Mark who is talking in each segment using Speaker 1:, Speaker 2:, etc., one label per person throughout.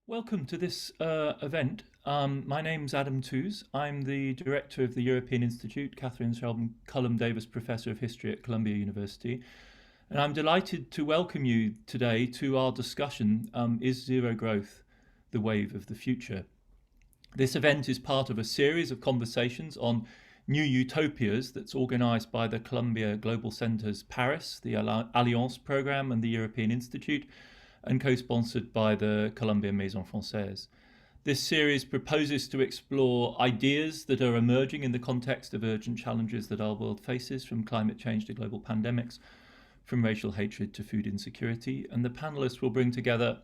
Speaker 1: Welcome to this event. My name's Adam Tooze. I'm the director of the European Institute, Catherine Sheldon-Cullum Davis Professor of History at Columbia University. And I'm delighted to welcome you today to our discussion, Is Zero Growth the Wave of the Future? This event is part of a series of conversations on new utopias that's organized by the Columbia Global Center's Paris, the Alliance Programme and the European Institute, and co-sponsored by the Columbia Maison Française. This series proposes to explore ideas that are emerging in the context of urgent challenges that our world faces, from climate change to global pandemics, from racial hatred to food insecurity. And the panelists will bring together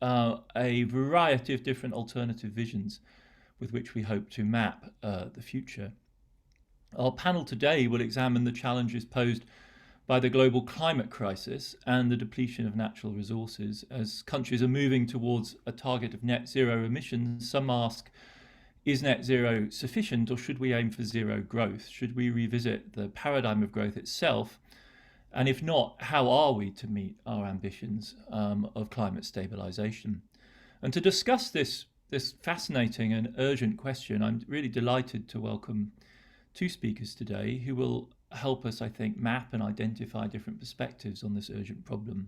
Speaker 1: a variety of different alternative visions with which we hope to map the future. Our panel today will examine the challenges posed by the global climate crisis and the depletion of natural resources. As countries are moving towards a target of net zero emissions, some ask, is net zero sufficient, or should we aim for zero growth? Should we revisit the paradigm of growth itself? And if not, how are we to meet our ambitions of climate stabilization? And to discuss this fascinating and urgent question, I'm really delighted to welcome two speakers today who will help us, I think, map and identify different perspectives on this urgent problem.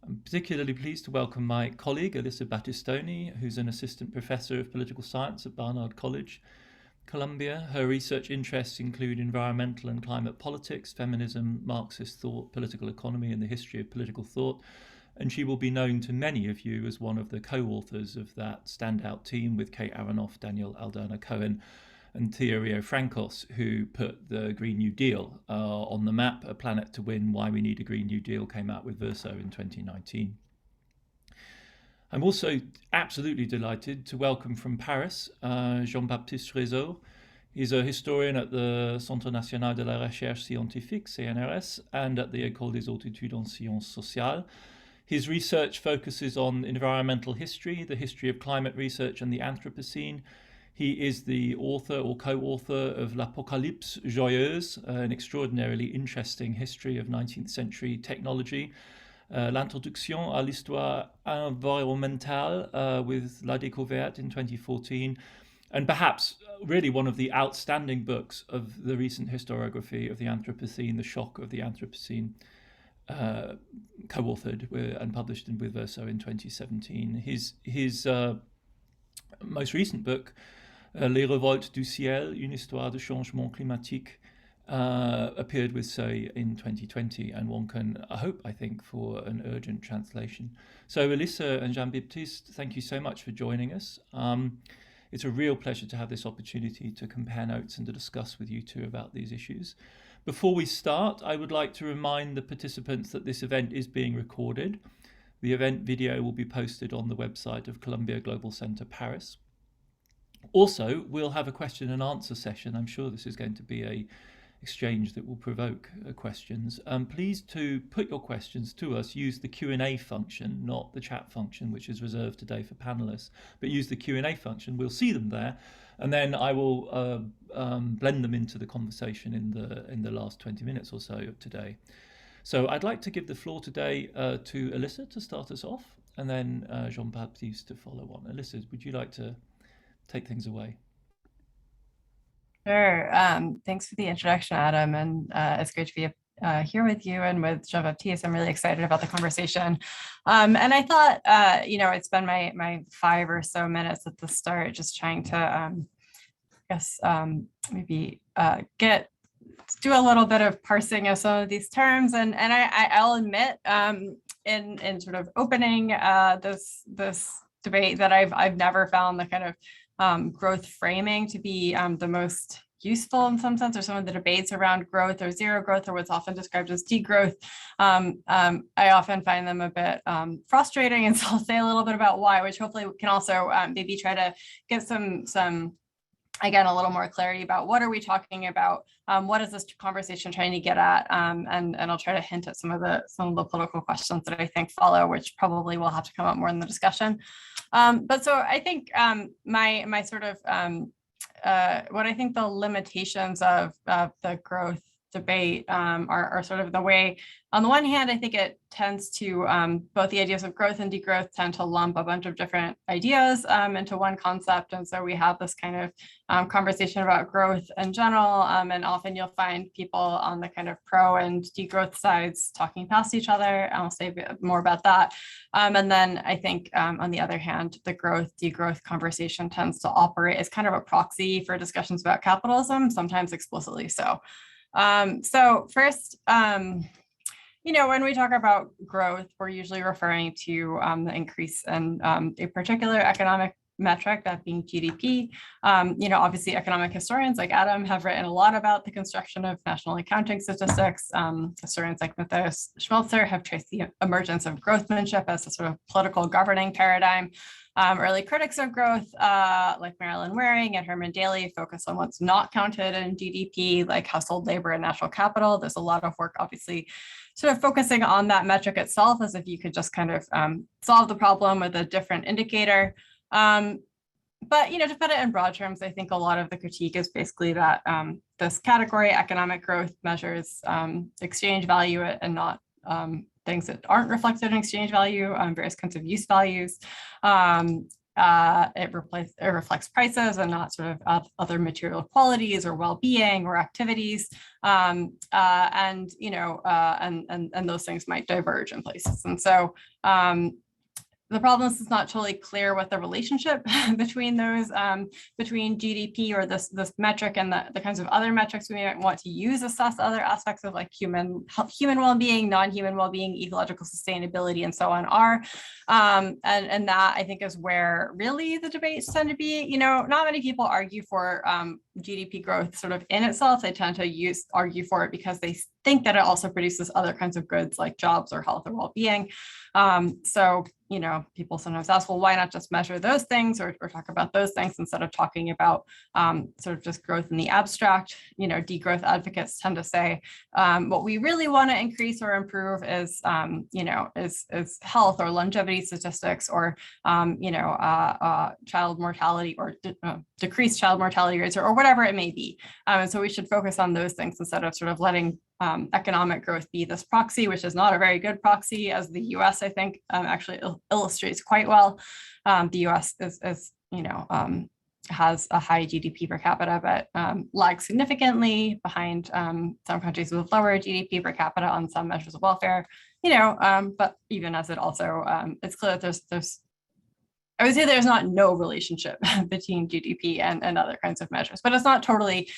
Speaker 1: I'm particularly pleased to welcome my colleague, Alyssa Battistoni, who's an assistant professor of political science at Barnard College, Columbia. Her research interests include environmental and climate politics, feminism, Marxist thought, political economy, and the history of political thought. And she will be known to many of you as one of the co-authors of that standout team with Kate Aronoff, Daniel Aldana-Cohen, and Theorio Frankos, who put the Green New Deal on the map. A Planet to Win, Why We Need a Green New Deal came out with Verso in 2019. I'm also absolutely delighted to welcome from Paris Jean-Baptiste Rézeau. He's a historian at the Centre National de la Recherche Scientifique, CNRS, and at the École des Hautes Études en Sciences Sociales. His research focuses on environmental history, the history of climate research, and the Anthropocene. He is the author or co-author of L'Apocalypse Joyeuse, an extraordinarily interesting history of 19th century technology, L'introduction à l'histoire environnementale with La Découverte in 2014, and perhaps really one of the outstanding books of the recent historiography of the Anthropocene, The Shock of the Anthropocene, co-authored and published with Verso in 2017. His most recent book, Les Révoltes du Ciel, une histoire de changement climatique, appeared with Say in 2020, and one can hope, I think, for an urgent translation. So Alyssa and Jean-Baptiste, thank you so much for joining us. It's a real pleasure to have this opportunity to compare notes and to discuss with you two about these issues. Before we start, I would like to remind the participants that this event is being recorded. The event video will be posted on the website of Columbia Global Center Paris. Also, we'll have a question and answer session. I'm sure this is going to be an exchange that will provoke questions. Please to put your questions to us, use the Q&A function, not the chat function, which is reserved today for panelists, but use the Q&A function. We'll see them there, and then I will blend them into the conversation in the last 20 minutes or so of today. So I'd like to give the floor today to Alyssa to start us off, and then Jean-Baptiste to follow on. Alyssa, would you like to take things away?
Speaker 2: Sure. Thanks for the introduction, Adam. And it's great to be here with you and with Jean-Baptiste. I'm really excited about the conversation. And I thought, it's been my 5 or so minutes at the start, just trying to, maybe do a little bit of parsing of some of these terms. And I'll admit, in sort of opening this debate, that I've never found the kind of growth framing to be the most useful in some sense, or some of the debates around growth or zero growth, or what's often described as degrowth. I often find them a bit frustrating, and so I'll say a little bit about why, which hopefully can also maybe try to get some again, a little more clarity about what are we talking about, what is this conversation trying to get at, and I'll try to hint at some of the political questions that I think follow, which probably will have to come up more in the discussion. But so I think my sort of what I think the limitations of the growth debate are sort of the way, on the one hand, I think it tends to, both the ideas of growth and degrowth tend to lump a bunch of different ideas into one concept. And so we have this kind of conversation about growth in general. And often you'll find people on the kind of pro and degrowth sides talking past each other. I'll say a bit more about that. And then I think on the other hand, the growth degrowth conversation tends to operate as kind of a proxy for discussions about capitalism, sometimes explicitly so. So first, when we talk about growth, we're usually referring to the increase in a particular economic metric, that being GDP. Obviously economic historians like Adam have written a lot about the construction of national accounting statistics. Historians like Matthias Schmelzer have traced the emergence of growthmanship as a sort of political governing paradigm. Early critics of growth, like Marilyn Waring and Herman Daly, focus on what's not counted in GDP, like household labor and natural capital. There's a lot of work, obviously, sort of focusing on that metric itself, as if you could just kind of solve the problem with a different indicator. But to put it in broad terms, I think a lot of the critique is basically that this category, economic growth, measures exchange value and not things that aren't reflected in exchange value, various kinds of use values. It reflects prices and not sort of other material qualities or well-being or activities, and those things might diverge in places. And so the problem is it's not totally clear what the relationship between those, between GDP or this metric and the kinds of other metrics we might want to use to assess other aspects of like human well-being, non-human well-being, ecological sustainability, and so on are. And that I think is where really the debates tend to be. Not many people argue for GDP growth sort of in itself. They tend to argue for it because they think that it also produces other kinds of goods like jobs or health or well-being. So people sometimes ask, well, why not just measure those things or talk about those things instead of talking about sort of just growth in the abstract? Degrowth advocates tend to say what we really want to increase or improve is health or longevity statistics or child mortality or decreased child mortality rates or whatever it may be. And so we should focus on those things instead of sort of letting economic growth be this proxy, which is not a very good proxy, as the US, I think, actually illustrates quite well. The US has a high GDP per capita, but lags significantly behind some countries with lower GDP per capita on some measures of welfare. But even as it also, it's clear that there's I would say there's not no relationship between GDP and other kinds of measures, but it's not totally,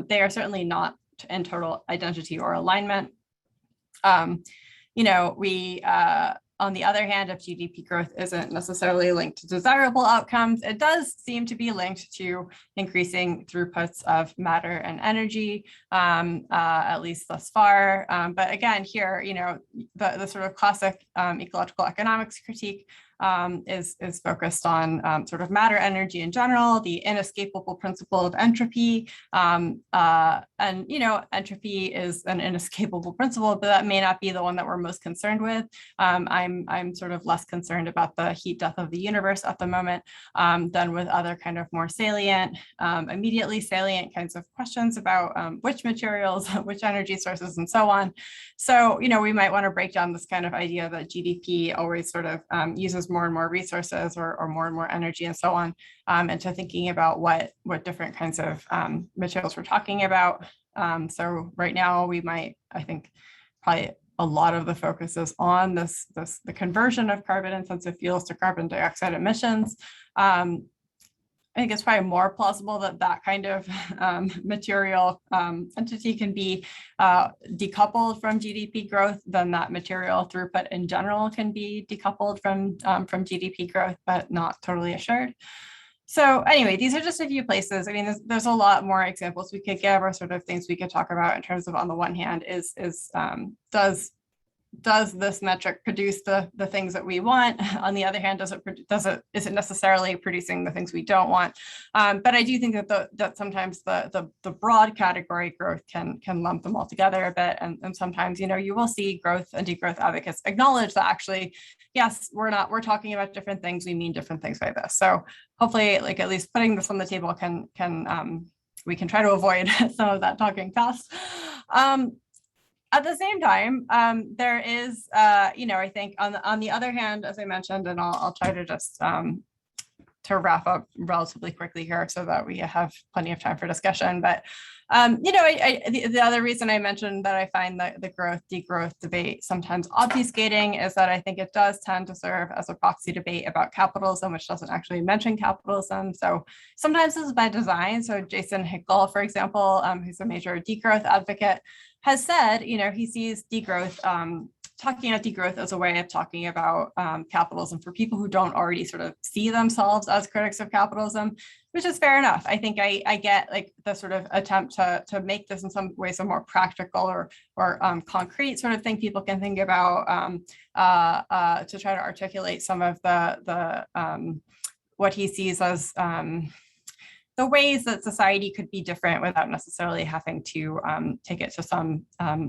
Speaker 2: they are certainly not in total identity or alignment. We, on the other hand, if GDP growth isn't necessarily linked to desirable outcomes, it does seem to be linked to increasing throughputs of matter and energy, at least thus far. But again, here, the sort of classic ecological economics critique is focused on sort of matter energy in general, the inescapable principle of entropy. Entropy is an inescapable principle, but that may not be the one that we're most concerned with. I'm sort of less concerned about the heat death of the universe at the moment than with other kind of more salient, immediately salient kinds of questions about which materials, which energy sources, and so on. So, we might want to break down this kind of idea that GDP always sort of uses more and more resources or more and more energy and so on, into thinking about what different kinds of materials we're talking about. So right now we might, I think, probably a lot of the focus is on the conversion of carbon intensive fuels to carbon dioxide emissions. I think it's probably more plausible that kind of material entity can be decoupled from GDP growth than that material throughput in general can be decoupled from GDP growth, but not totally assured. So anyway, these are just a few places. I mean, there's a lot more examples we could give or sort of things we could talk about in terms of, on the one hand, does this metric produce the things that we want? On the other hand, is it necessarily producing the things we don't want? But I do think that sometimes the broad category growth can lump them all together a bit, and sometimes you will see growth and degrowth advocates acknowledge that actually, yes, we're talking about different things. We mean different things by this. So hopefully, like at least putting this on the table we can try to avoid some of that talking fast. At the same time, there is, I think on the other hand, as I mentioned, and I'll try to just to wrap up relatively quickly here so that we have plenty of time for discussion. But, the other reason I mentioned that I find the growth degrowth debate sometimes obfuscating is that I think it does tend to serve as a proxy debate about capitalism, which doesn't actually mention capitalism. So sometimes this is by design. So Jason Hickel, for example, who's a major degrowth advocate, has said, he sees degrowth, talking about degrowth as a way of talking about capitalism for people who don't already sort of see themselves as critics of capitalism, which is fair enough. I think I get like the sort of attempt to make this in some ways a more practical or concrete sort of thing people can think about to try to articulate some of the what he sees as the ways that society could be different without necessarily having to take it to some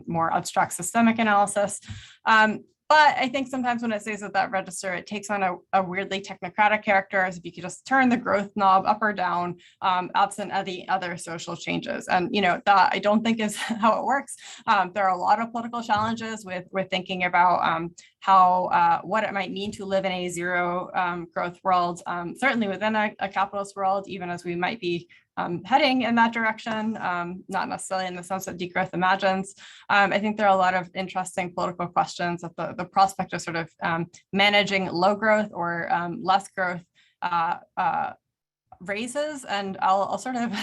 Speaker 2: more abstract systemic analysis. But I think sometimes when it says at that register, it takes on a weirdly technocratic character, as if you could just turn the growth knob up or down, absent of the other social changes. And that I don't think is how it works. There are a lot of political challenges with thinking about how what it might mean to live in a zero growth world, certainly within a capitalist world, even as we might be heading in that direction, not necessarily in the sense that degrowth imagines. I think there are a lot of interesting political questions that the prospect of sort of managing low growth or less growth raises, and I'll sort of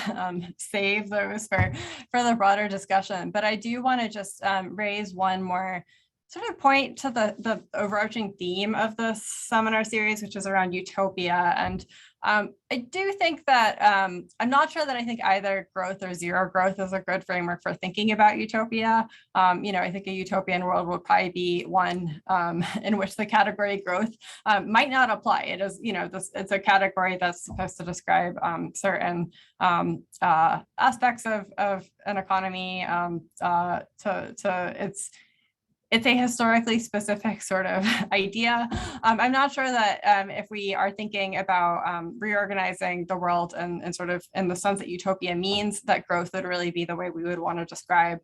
Speaker 2: save those for the broader discussion. But I do want to just raise one more sort of point to the overarching theme of this seminar series, which is around utopia. And I do think that I'm not sure that I think either growth or zero growth is a good framework for thinking about utopia. I think a utopian world will probably be one in which the category growth might not apply. It is, it's a category that's supposed to describe certain aspects of an economy. It's a historically specific sort of idea. I'm not sure that if we are thinking about reorganizing the world and sort of in the sense that utopia means, that growth would really be the way we would want to describe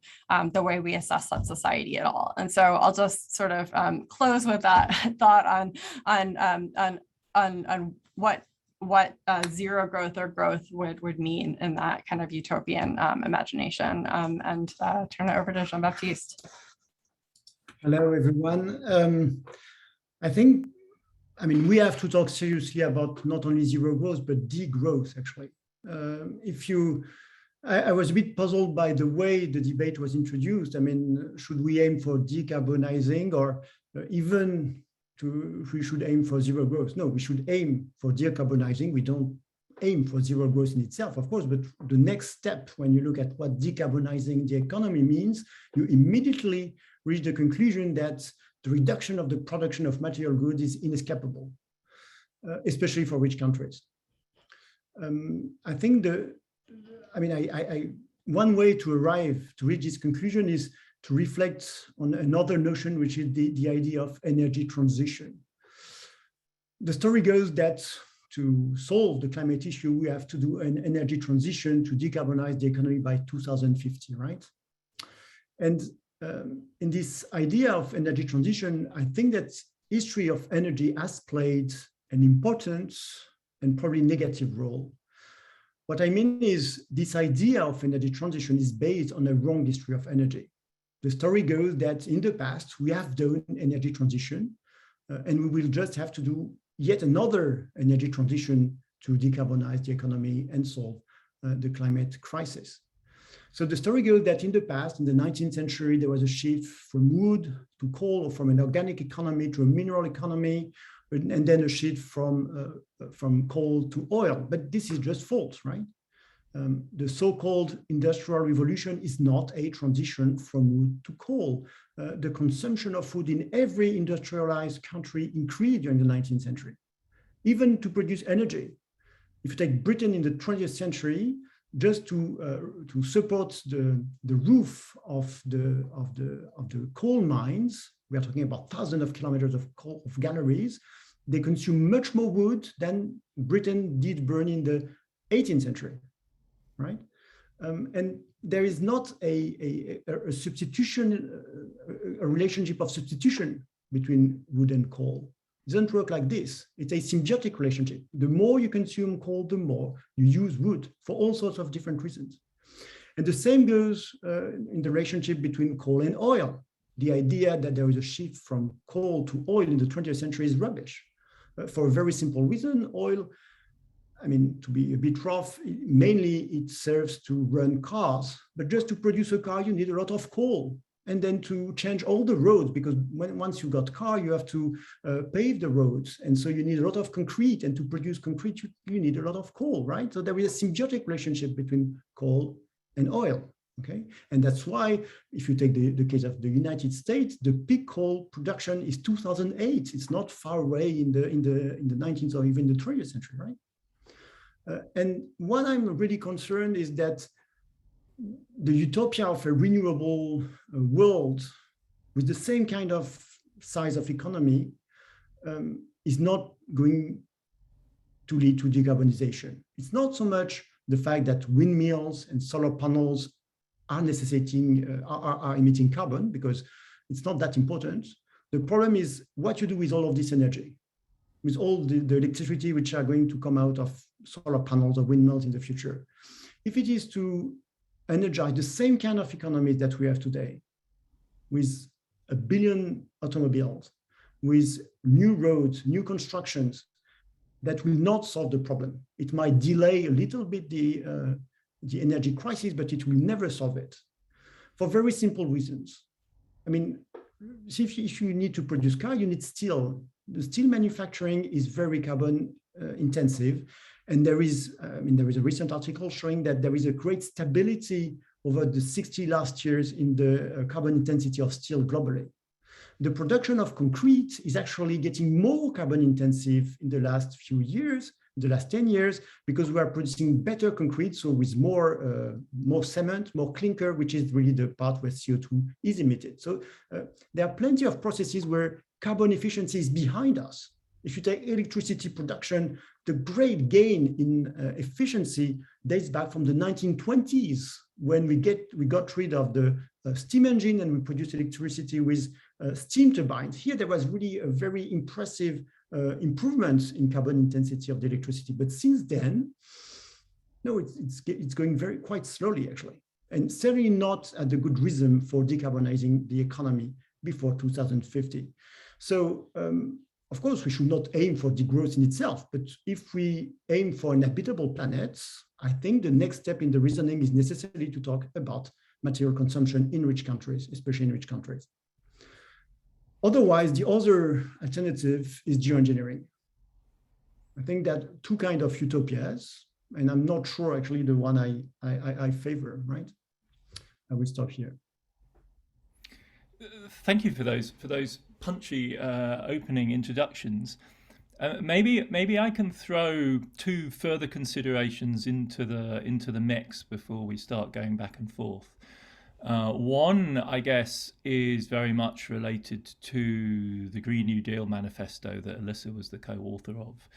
Speaker 2: the way we assess that society at all. And so I'll just sort of close with that thought on what zero growth or growth would mean in that kind of utopian imagination, and turn it over to Jean-Baptiste.
Speaker 3: Hello, everyone. We have to talk seriously about not only zero growth, but degrowth, actually. I was a bit puzzled by the way the debate was introduced. Should we aim for decarbonizing, or even we should aim for zero growth? No, we should aim for decarbonizing. We don't aim for zero growth in itself, of course, but the next step, when you look at what decarbonizing the economy means, you immediately reach the conclusion that the reduction of the production of material goods is inescapable, especially for rich countries. One way to reach this conclusion is to reflect on another notion, which is the idea of energy transition. The story goes that to solve the climate issue, we have to do an energy transition to decarbonize the economy by 2050, right? And in this idea of energy transition, I think that history of energy has played an important and probably negative role. What I mean is this idea of energy transition is based on a wrong history of energy. The story goes that in the past, we have done energy transition, and we will just have to do yet another energy transition to decarbonize the economy and solve the climate crisis. So the story goes that in the past, in the 19th century, there was a shift from wood to coal, or from an organic economy to a mineral economy, and then a shift from coal to oil. But this is just false, right? The so-called industrial revolution is not a transition from wood to coal. The consumption of food in every industrialized country increased during the 19th century, even to produce energy. If you take Britain in the 20th century, just to support the roof of the coal mines, we are talking about thousands of kilometers of galleries, they consume much more wood than Britain did burn in the 18th century, right? And there is not a substitution, a relationship of substitution between wood and coal. It doesn't work like this. It's a symbiotic relationship. The more you consume coal, the more you use wood for all sorts of different reasons. And the same goes in the relationship between coal and oil. The idea that there is a shift from coal to oil in the 20th century is rubbish. For a very simple reason, oil, I mean, to be a bit rough, mainly it serves to run cars, but just to produce a car, you need a lot of coal. And then to change all the roads, because once you got car, you have to pave the roads. And so you need a lot of concrete, and to produce concrete, you need a lot of coal, right? So there is a symbiotic relationship between coal and oil, okay? And that's why, if you take the case of the United States, the peak coal production is 2008. It's not far away in the 19th or even the 20th century, right? And what I'm really concerned is that the utopia of a renewable world with the same kind of size of economy is not going to lead to decarbonization. It's not so much the fact that windmills and solar panels are necessitating, are emitting carbon, because it's not that important. The problem is what you do with all of this energy, with all the electricity which are going to come out of solar panels or windmills in the future. If it is to energize the same kind of economy that we have today, with 1 billion automobiles, with new roads, new constructions, that will not solve the problem. It might delay a little bit the energy crisis, but it will never solve it, for very simple reasons. I mean, if you need to produce car, you need steel. The steel manufacturing is very carbon intensive. And there is a recent article showing that there is a great stability over the 60 last years in the carbon intensity of steel globally. The production of concrete is actually getting more carbon intensive in the last few years, the last 10 years, because we are producing better concrete, so with more cement, more clinker, which is really the part where CO2 is emitted. So there are plenty of processes where carbon efficiency is behind us. If you take electricity production, the great gain in efficiency dates back from the 1920s, when we got rid of the steam engine and we produced electricity with steam turbines. Here, there was really a very impressive improvement in carbon intensity of the electricity. But since then, no, it's going quite slowly, actually, and certainly not at the good rhythm for decarbonizing the economy before 2050. So, of course, we should not aim for degrowth in itself, but if we aim for an habitable planet, I think the next step in the reasoning is necessarily to talk about material consumption in rich countries, especially in rich countries. Otherwise, the other alternative is geoengineering. I think that two kinds of utopias, and I'm not sure actually the one I favor, right? I will stop here.
Speaker 1: Thank you for those punchy opening introductions. Maybe I can throw two further considerations into the mix before we start going back and forth. One, I guess, is very much related to the Green New Deal manifesto that Alyssa was the co-author of.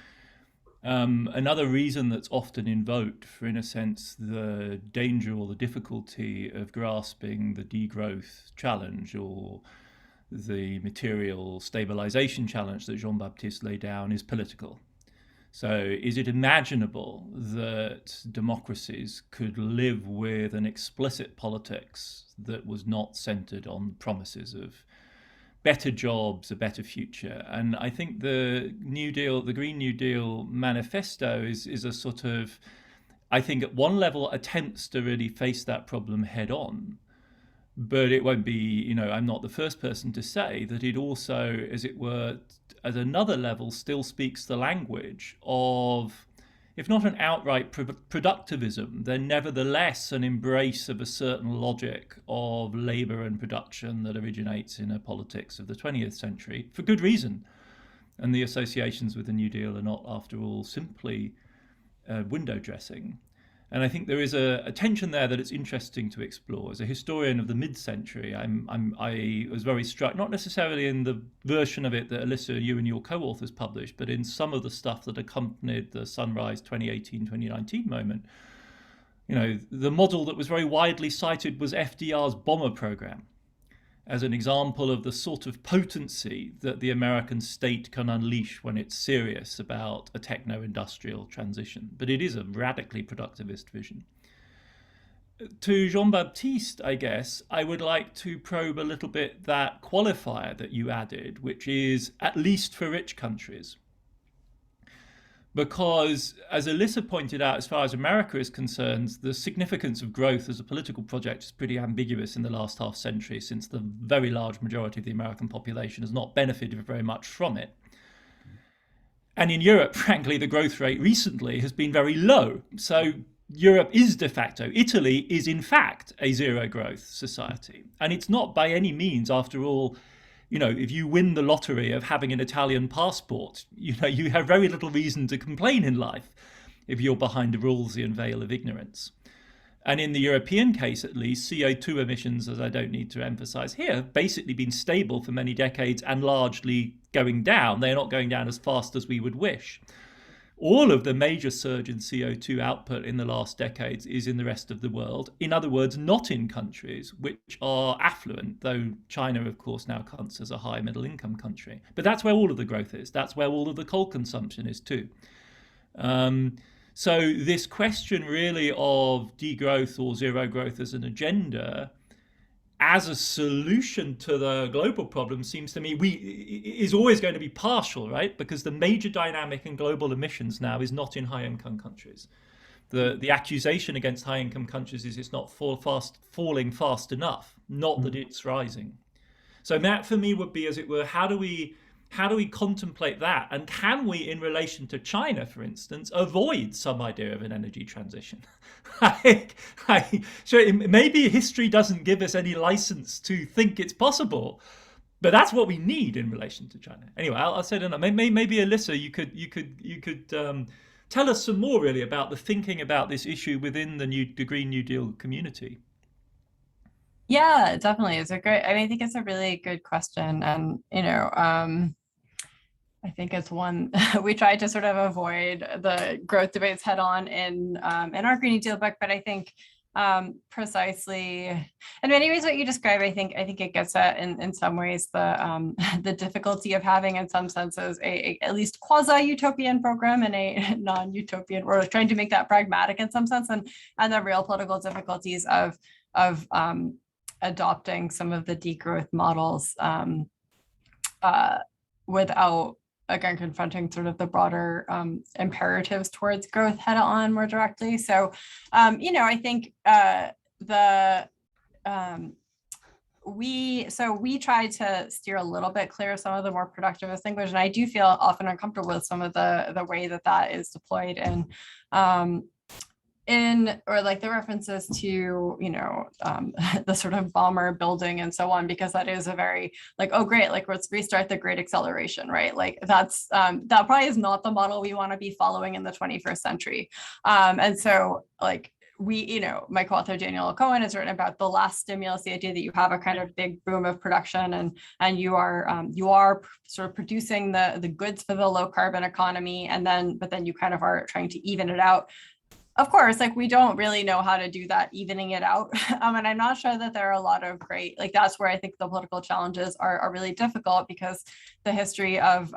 Speaker 1: Another reason that's often invoked for, in a sense, the danger or the difficulty of grasping the degrowth challenge or the material stabilization challenge that Jean-Baptiste laid down is political. So is it imaginable that democracies could live with an explicit politics that was not centered on promises of better jobs, a better future? And I think the New Deal, the Green New Deal manifesto is a sort of, I think at one level attempts to really face that problem head on. But it won't be, I'm not the first person to say that it also, as it were, at another level, still speaks the language of, if not an outright productivism, then nevertheless an embrace of a certain logic of labor and production that originates in a politics of the 20th century, for good reason. And the associations with the New Deal are not, after all, simply window dressing. And I think there is a tension there that it's interesting to explore. As a historian of the mid-century, I was very struck, not necessarily in the version of it that Alyssa, you and your co-authors published, but in some of the stuff that accompanied the Sunrise 2018-2019 moment, The model that was very widely cited was FDR's bomber program as an example of the sort of potency that the American state can unleash when it's serious about a techno-industrial transition. But it is a radically productivist vision. To Jean-Baptiste, I guess, I would like to probe a little bit that qualifier that you added, which is at least for rich countries. Because, as Alyssa pointed out, as far as America is concerned, the significance of growth as a political project is pretty ambiguous in the last half century, since the very large majority of the American population has not benefited very much from it. And in Europe, frankly, the growth rate recently has been very low. So Europe is de facto, Italy is in fact a zero growth society. And it's not by any means, after all, if you win the lottery of having an Italian passport, you have very little reason to complain in life if you're behind a Rawlsian veil of ignorance. And in the European case, at least, CO2 emissions, as I don't need to emphasize here, have basically been stable for many decades and largely going down. They're not going down as fast as we would wish. All of the major surge in CO2 output in the last decades is in the rest of the world. In other words, not in countries which are affluent, though China, of course, now counts as a high middle income country. But that's where all of the growth is. That's where all of the coal consumption is too. So this question really of degrowth or zero growth as an agenda as a solution to the global problem seems to me is always going to be partial, right? Because the major dynamic in global emissions now is not in high-income countries. The accusation against high-income countries is it's not falling fast enough, not that it's rising. So that for me would be, as it were, how do we contemplate that? And can we, in relation to China, for instance, avoid some idea of an energy transition? So maybe history doesn't give us any license to think it's possible, but that's what we need in relation to China. Anyway, I'll say that. Maybe Alyssa, you could tell us some more really about the thinking about this issue within the Green New Deal community.
Speaker 2: Yeah, definitely. I think it's a really good question. And, I think it's one we try to sort of avoid the growth debates head on in our Green New Deal book. But I think precisely in many ways what you describe, I think it gets at in some ways the difficulty of having, in some senses, a at least quasi-utopian program and a non-utopian, or trying to make that pragmatic in some sense, and the real political difficulties of adopting some of the degrowth models without, again, confronting sort of the broader imperatives towards growth head on more directly. So, I think we try to steer a little bit clear of some of the more productivist language, and I do feel often uncomfortable with some of the way that is deployed or like the references to, the sort of bomber building and so on, because that is a very like, oh, great, like let's restart the great acceleration, right? Like that's, that probably is not the model we want to be following in the 21st century. And so like my co-author Daniel Cohen has written about the last stimulus, the idea that you have a kind of big boom of production and you are sort of producing the goods for the low carbon economy. But then you kind of are trying to even it out. Of course, like we don't really know how to do that, evening it out. And I'm not sure that there are a lot of great, like that's where I think the political challenges are really difficult, because the history of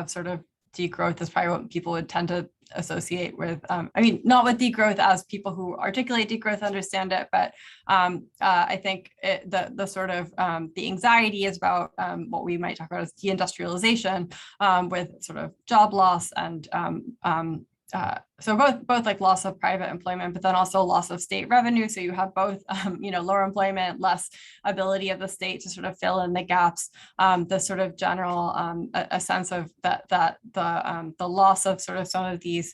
Speaker 2: sort of degrowth is probably what people would tend to associate with, not with degrowth as people who articulate degrowth understand it, but I think the sort of the anxiety is about what we might talk about as deindustrialization, with sort of job loss and so both like loss of private employment, but then also loss of state revenue. So you have both, lower employment, less ability of the state to sort of fill in the gaps, the sort of general a sense of that the loss of sort of some of these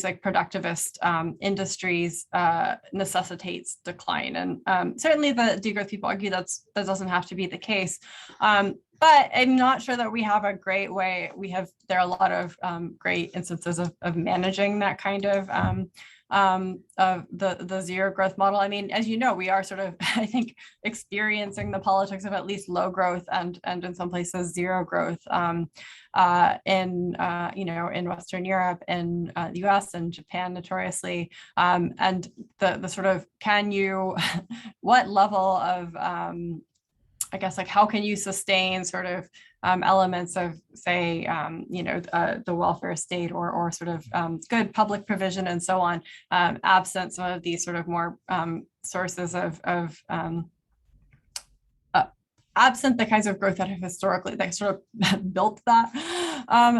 Speaker 2: like productivist industries necessitates decline. And certainly the degrowth people argue that doesn't have to be the case. but I'm not sure that we have a great way. There are a lot of great instances of managing that kind of the zero growth model. I mean, as you know, we are sort of, I think, experiencing the politics of at least low growth and in some places zero growth in Western Europe, in the US and Japan notoriously. And the sort of, what level of I guess, like, how can you sustain sort of elements of, say, the welfare state or sort of good public provision and so on, absent some of these sort of more sources of absent the kinds of growth that have historically sort of built that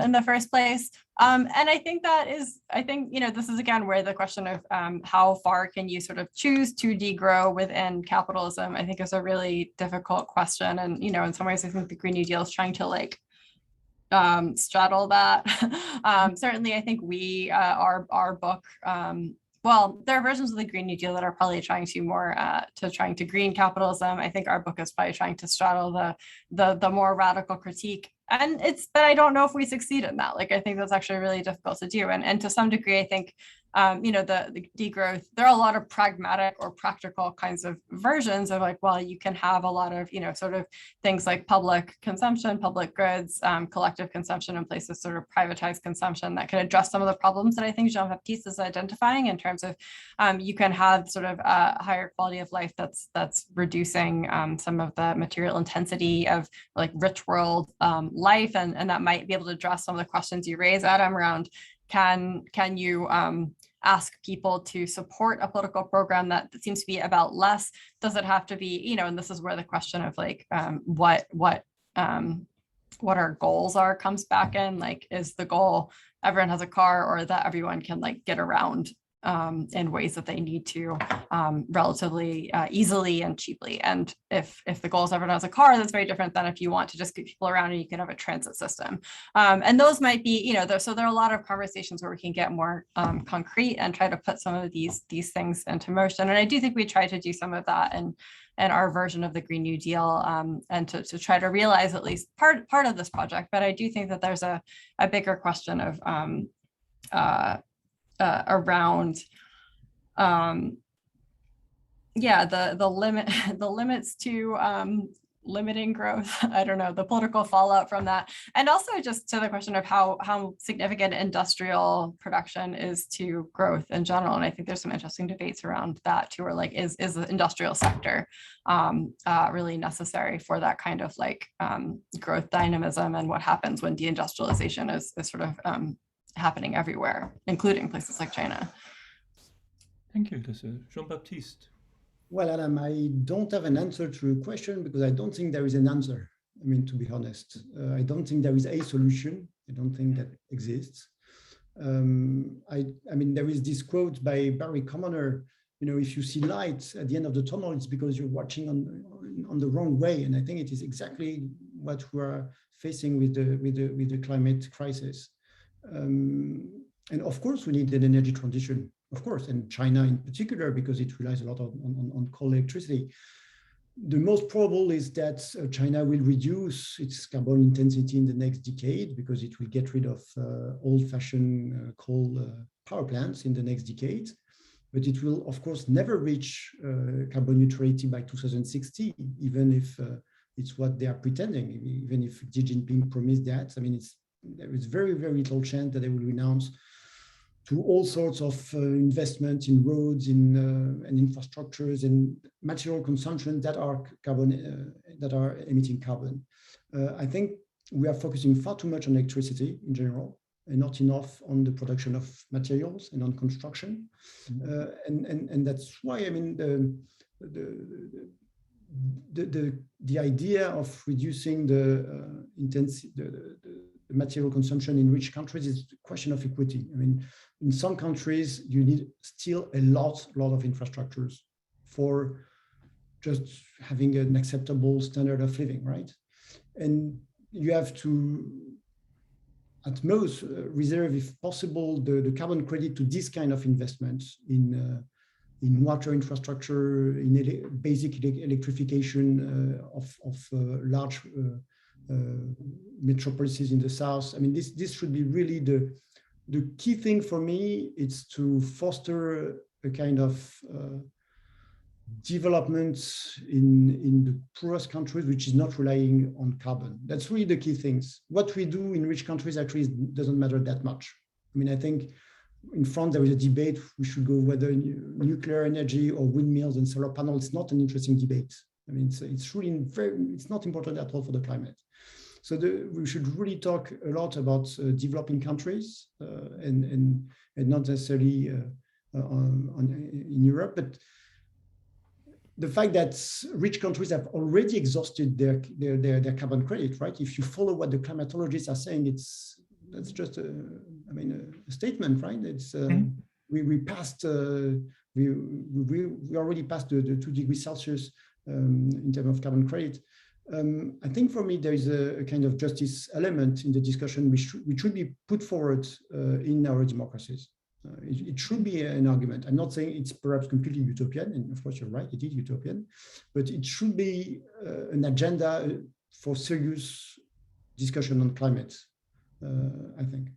Speaker 2: in the first place. And I think this is again where the question of how far can you sort of choose to degrow within capitalism, I think is a really difficult question. And, in some ways, I think the Green New Deal is trying to straddle that. Certainly, I think our book, well, there are versions of the Green New Deal that are probably trying to green capitalism. I think our book is probably trying to straddle the more radical critique. And but I don't know if we succeed in that. I think that's actually really difficult to do. And to some degree, I think, the degrowth, there are a lot of pragmatic or practical kinds of versions of you can have a lot of, sort of things like public consumption, public goods, collective consumption in places, sort of privatized consumption that can address some of the problems that I think Jean-Baptiste is identifying in terms of you can have sort of a higher quality of life that's reducing some of the material intensity of rich world life, and that might be able to address some of the questions you raise, Adam, around can you ask people to support a political program that seems to be about less? Does it have to be, and this is where the question of what our goals are comes back in. Is the goal everyone has a car, or that everyone can get around in ways that they need to relatively easily and cheaply? And if the goal is everyone has a car, that's very different than if you want to just get people around and you can have a transit system. And those might be, so there are a lot of conversations where we can get more concrete and try to put some of these things into motion. And I do think we try to do some of that in our version of the Green New Deal, and to try to realize at least part of this project. But I do think that there's a bigger question of around the limits to limiting growth. I don't know, the political fallout from that, and also just to the question of how significant industrial production is to growth in general. And I think there's some interesting debates around that too, or is the industrial sector really necessary for that kind of growth dynamism, and what happens when deindustrialization is sort of happening everywhere, including places like China.
Speaker 1: Thank you, Lisa. Jean-Baptiste.
Speaker 3: Well, Adam, I don't have an answer to your question because I don't think there is an answer. I mean, to be honest, I don't think there is a solution. I don't think that exists. I mean, there is this quote by Barry Commoner, if you see light at the end of the tunnel, it's because you're watching on the wrong way. And I think it is exactly what we're facing with the climate crisis. And of course, we need an energy transition, of course, and China in particular, because it relies a lot on coal electricity. The most probable is that China will reduce its carbon intensity in the next decade because it will get rid of old-fashioned coal power plants in the next decade. But it will, of course, never reach carbon neutrality by 2060, even if it's what they are pretending, even if Xi Jinping promised that. I mean, there is very, very little chance that they will renounce to all sorts of investments in roads, and infrastructures and material consumption that are emitting carbon. I think we are focusing far too much on electricity in general, and not enough on the production of materials and on construction. And that's why, I mean, the idea of reducing the intensity, the material consumption in rich countries is a question of equity. I mean, in some countries, you need still a lot of infrastructures for just having an acceptable standard of living, right? And you have to, at most, reserve, if possible, the carbon credit to this kind of investments in water infrastructure, in basic electrification of large metropolises in the south. I mean, this should be really the key thing for me. It's to foster a kind of development in the poorest countries, which is not relying on carbon. That's really the key things. What we do in rich countries actually doesn't matter that much. I mean, I think in France, there is a debate, we should go whether nuclear energy or windmills and solar panels. It's not an interesting debate. I mean, it's really it's not important at all for the climate. So we should really talk a lot about developing countries and not necessarily in Europe, but the fact that rich countries have already exhausted their carbon credit, right? If you follow what the climatologists are saying, that's just a statement, right? It's we passed we already passed the 2 degrees Celsius in terms of carbon credit. I think for me there is a kind of justice element in the discussion which should be put forward in our democracies. It should be an argument. I'm not saying it's perhaps completely utopian, and of course you're right, it is utopian, but it should be an agenda for serious discussion on climate, I think.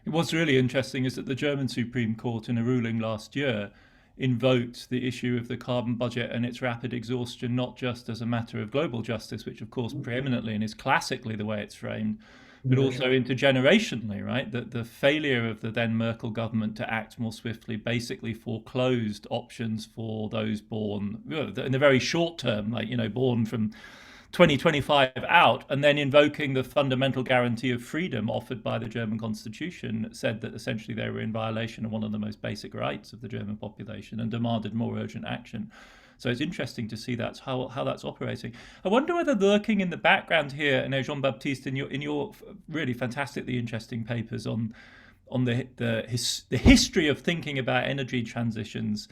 Speaker 1: What's really interesting is that the German Supreme Court, in a ruling last year, invoked the issue of the carbon budget and its rapid exhaustion, not just as a matter of global justice, which of course preeminently and is classically the way it's framed, but also intergenerationally, right? That the failure of the then Merkel government to act more swiftly basically foreclosed options for those born in the very short term, like, born from 2025 out, and then invoking the fundamental guarantee of freedom offered by the German constitution, said that essentially they were in violation of one of the most basic rights of the German population and demanded more urgent action. So it's interesting to see that's how that's operating. I wonder whether lurking in the background here, Jean-Baptiste, in your really fantastically interesting papers on the history of thinking about energy transitions,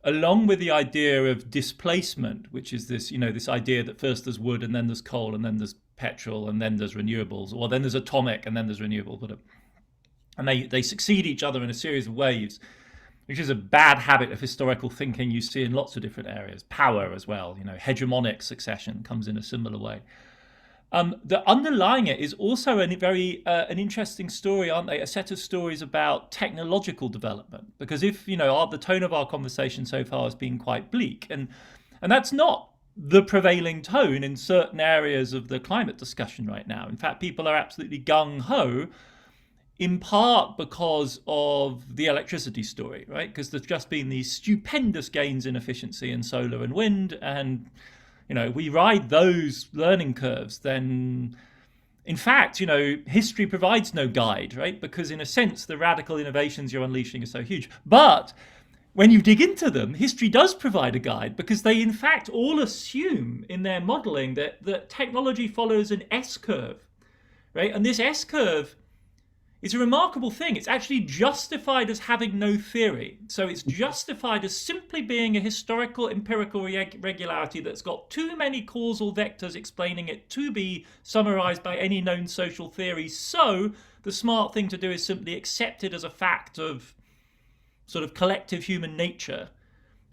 Speaker 1: along with the idea of displacement, which is this idea that first there's wood and then there's coal and then there's petrol and then there's renewables, or then there's atomic and then there's renewables, and they succeed each other in a series of waves, which is a bad habit of historical thinking you see in lots of different areas. Power as well, hegemonic succession comes in a similar way. The underlying it is also an interesting story, aren't they? A set of stories about technological development. Because if the tone of our conversation so far has been quite bleak, and that's not the prevailing tone in certain areas of the climate discussion right now. In fact, people are absolutely gung ho, in part because of the electricity story, right? Because there's just been these stupendous gains in efficiency in solar and wind, and we ride those learning curves, then in fact, history provides no guide, right? Because in a sense, the radical innovations you're unleashing are so huge. But when you dig into them, history does provide a guide, because they in fact all assume in their modeling that technology follows an S-curve, right? And this S-curve is a remarkable thing. It's actually justified as having no theory. So it's justified as simply being a historical empirical regularity that's got too many causal vectors explaining it to be summarized by any known social theory. So the smart thing to do is simply accept it as a fact of sort of collective human nature.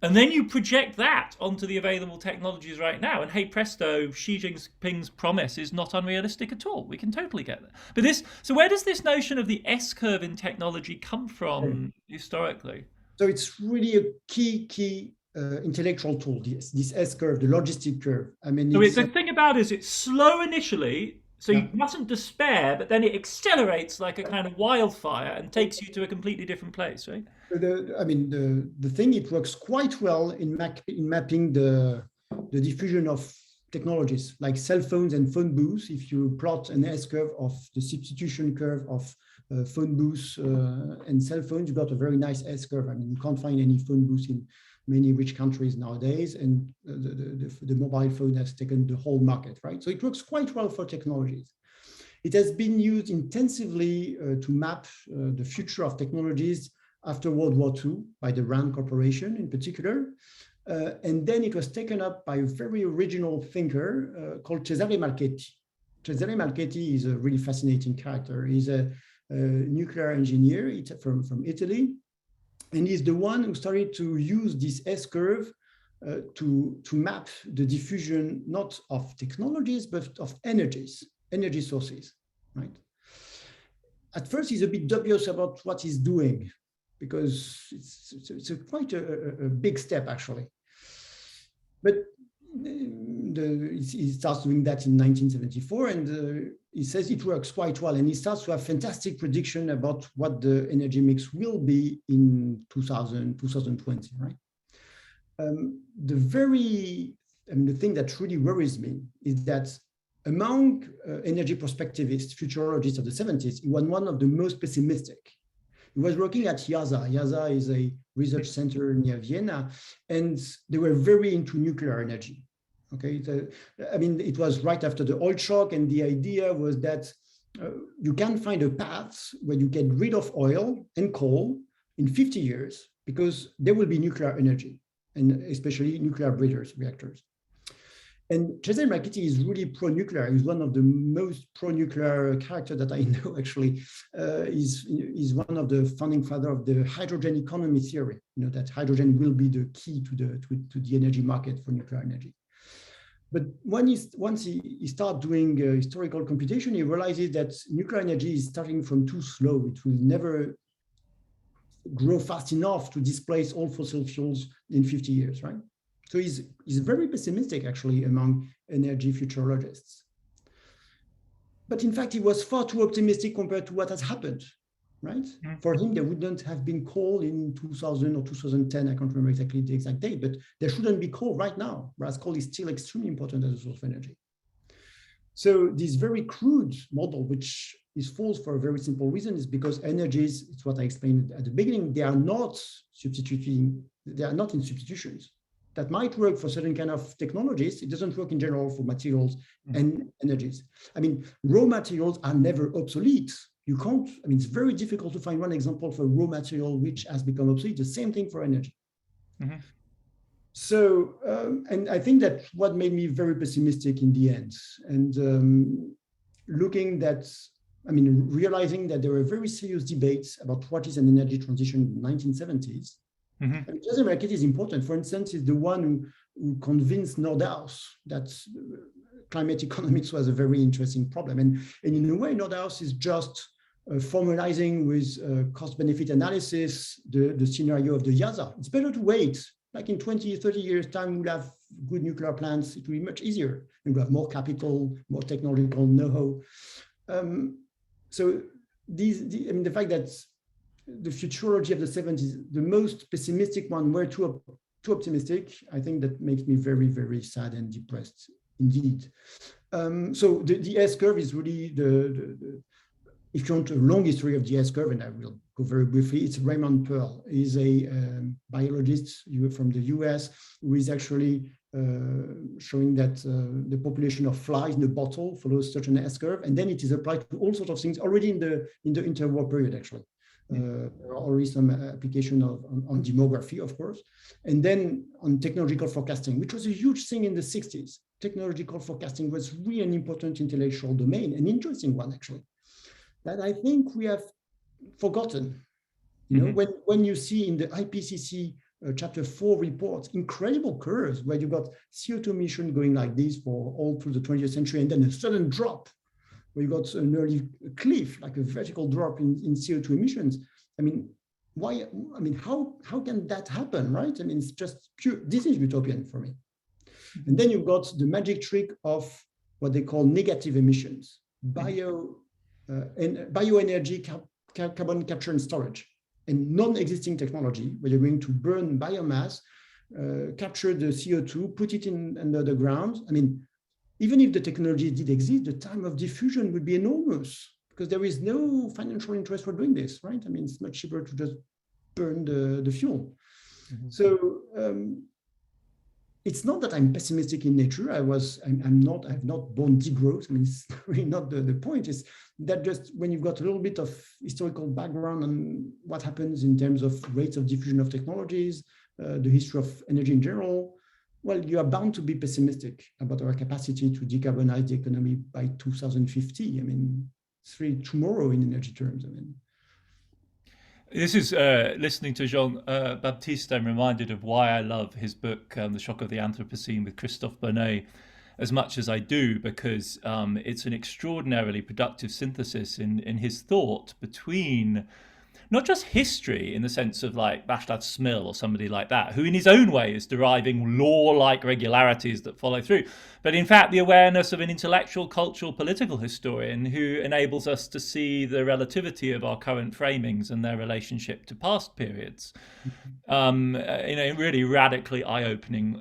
Speaker 1: And then you project that onto the available technologies right now. And hey, presto, Xi Jinping's promise is not unrealistic at all. We can totally get that. But so where does this notion of the S-curve in technology come from historically?
Speaker 3: So it's really a key intellectual tool, this S-curve, the logistic curve. I mean,
Speaker 1: so the thing about it is it's slow initially, so you mustn't despair, but then it accelerates like a kind of wildfire and takes you to a completely different place, right?
Speaker 3: The thing, it works quite well in mapping the diffusion of technologies like cell phones and phone booths. If you plot an S-curve of the substitution curve of phone booths and cell phones, you got a very nice S-curve. I mean, you can't find any phone booths in many rich countries nowadays, and the mobile phone has taken the whole market, right? So it works quite well for technologies. It has been used intensively to map the future of technologies after World War II by the RAND Corporation in particular. And then it was taken up by a very original thinker called Cesare Malchetti. Cesare Malchetti is a really fascinating character. He's a nuclear engineer from Italy. And he's the one who started to use this S-curve to map the diffusion, not of technologies, but of energies. energy sources, right? At first, he's a bit dubious about what he's doing because it's quite a big step, actually. But he starts doing that in 1974, and he says it works quite well. And he starts to have fantastic prediction about what the energy mix will be in 2020, right? The thing that really worries me is that among energy prospectivists, futurologists of the 70s, he was one of the most pessimistic. He was working at YASA. YASA is a research center near Vienna, and they were very into nuclear energy. Okay, it was right after the oil shock, and the idea was that you can find a path where you get rid of oil and coal in 50 years because there will be nuclear energy, and especially nuclear breeders, reactors. And Cesare Marchetti is really pro-nuclear. He's one of the most pro-nuclear characters that I know, actually. He's one of the founding fathers of the hydrogen economy theory, that hydrogen will be the key to the energy market for nuclear energy. But once he started doing historical computation, he realizes that nuclear energy is starting from too slow. It will never grow fast enough to displace all fossil fuels in 50 years, right? So he's very pessimistic, actually, among energy futurologists. But in fact, he was far too optimistic compared to what has happened, right? Mm-hmm. For him, there wouldn't have been coal in 2000 or 2010. I can't remember exactly the exact date, but there shouldn't be coal right now, whereas coal is still extremely important as a source of energy. So this very crude model, which is false for a very simple reason, is because energies, it's what I explained at the beginning, they are not in substitutions. That might work for certain kind of technologies. It doesn't work in general for materials and energies. Raw materials are never obsolete. You can't, it's very difficult to find one example for raw material which has become obsolete. The same thing for energy. Mm-hmm. So, and I think that what made me very pessimistic in the end, and realizing that there were very serious debates about what is an energy transition in the 1970s. Mm-hmm. Cesare Marchetti is important. For instance, he's the one who convinced Nordhaus that climate economics was a very interesting problem. And in a way, Nordhaus is just formalizing with cost-benefit analysis the scenario of the YASA. It's better to wait. Like in 20, 30 years' time, we'll have good nuclear plants. It will be much easier. And we'll have more capital, more technological know-how. So the fact that the futurology of the 70s, the most pessimistic one, were too optimistic, I think that makes me very, very sad and depressed indeed. So the S-curve is really if you want a long history of the S-curve, and I will go very briefly, it's Raymond Pearl. He's a biologist from the US who is actually showing that the population of flies in a bottle follows such an S-curve, and then it is applied to all sorts of things already in the interwar period, actually. There are already some application on demography, of course, and then on technological forecasting, which was a huge thing in the 60s. Technological forecasting was really an important intellectual domain, an interesting one, actually, that I think we have forgotten. When you see in the IPCC chapter 4 reports, incredible curves where you got CO2 emission going like this for all through the 20th century, and then a sudden drop where you got an early cliff, like a vertical drop in CO2 emissions. Why? How can that happen, right? It's just pure, this is utopian for me. And then you've got the magic trick of what they call negative emissions, bioenergy, carbon capture and storage, and non-existing technology, where you're going to burn biomass, capture the CO2, put it under the ground. Even if the technology did exist, the time of diffusion would be enormous because there is no financial interest for doing this, right? It's much cheaper to just burn the fuel. Mm-hmm. So it's not that I'm pessimistic in nature. I've not born degrowth. It's really not the point. Is that just when you've got a little bit of historical background on what happens in terms of rates of diffusion of technologies, the history of energy in general, well, you are bound to be pessimistic about our capacity to decarbonize the economy by 2050. It's really tomorrow in energy terms.
Speaker 1: This is listening to Jean Baptiste. I'm reminded of why I love his book, The Shock of the Anthropocene, with Christophe Bonnet, as much as I do, because it's an extraordinarily productive synthesis in his thought between not just history in the sense of like Václav Smil or somebody like that, who in his own way is deriving law-like regularities that follow through, but in fact the awareness of an intellectual, cultural, political historian who enables us to see the relativity of our current framings and their relationship to past periods in a really radically eye-opening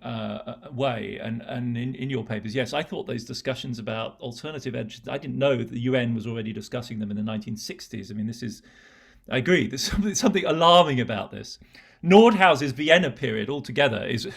Speaker 1: way. And in your papers, yes, I thought those discussions about alternative edges, I didn't know that the UN was already discussing them in the 1960s. I mean, I agree. There's something alarming about this. Nordhaus's Vienna period altogether is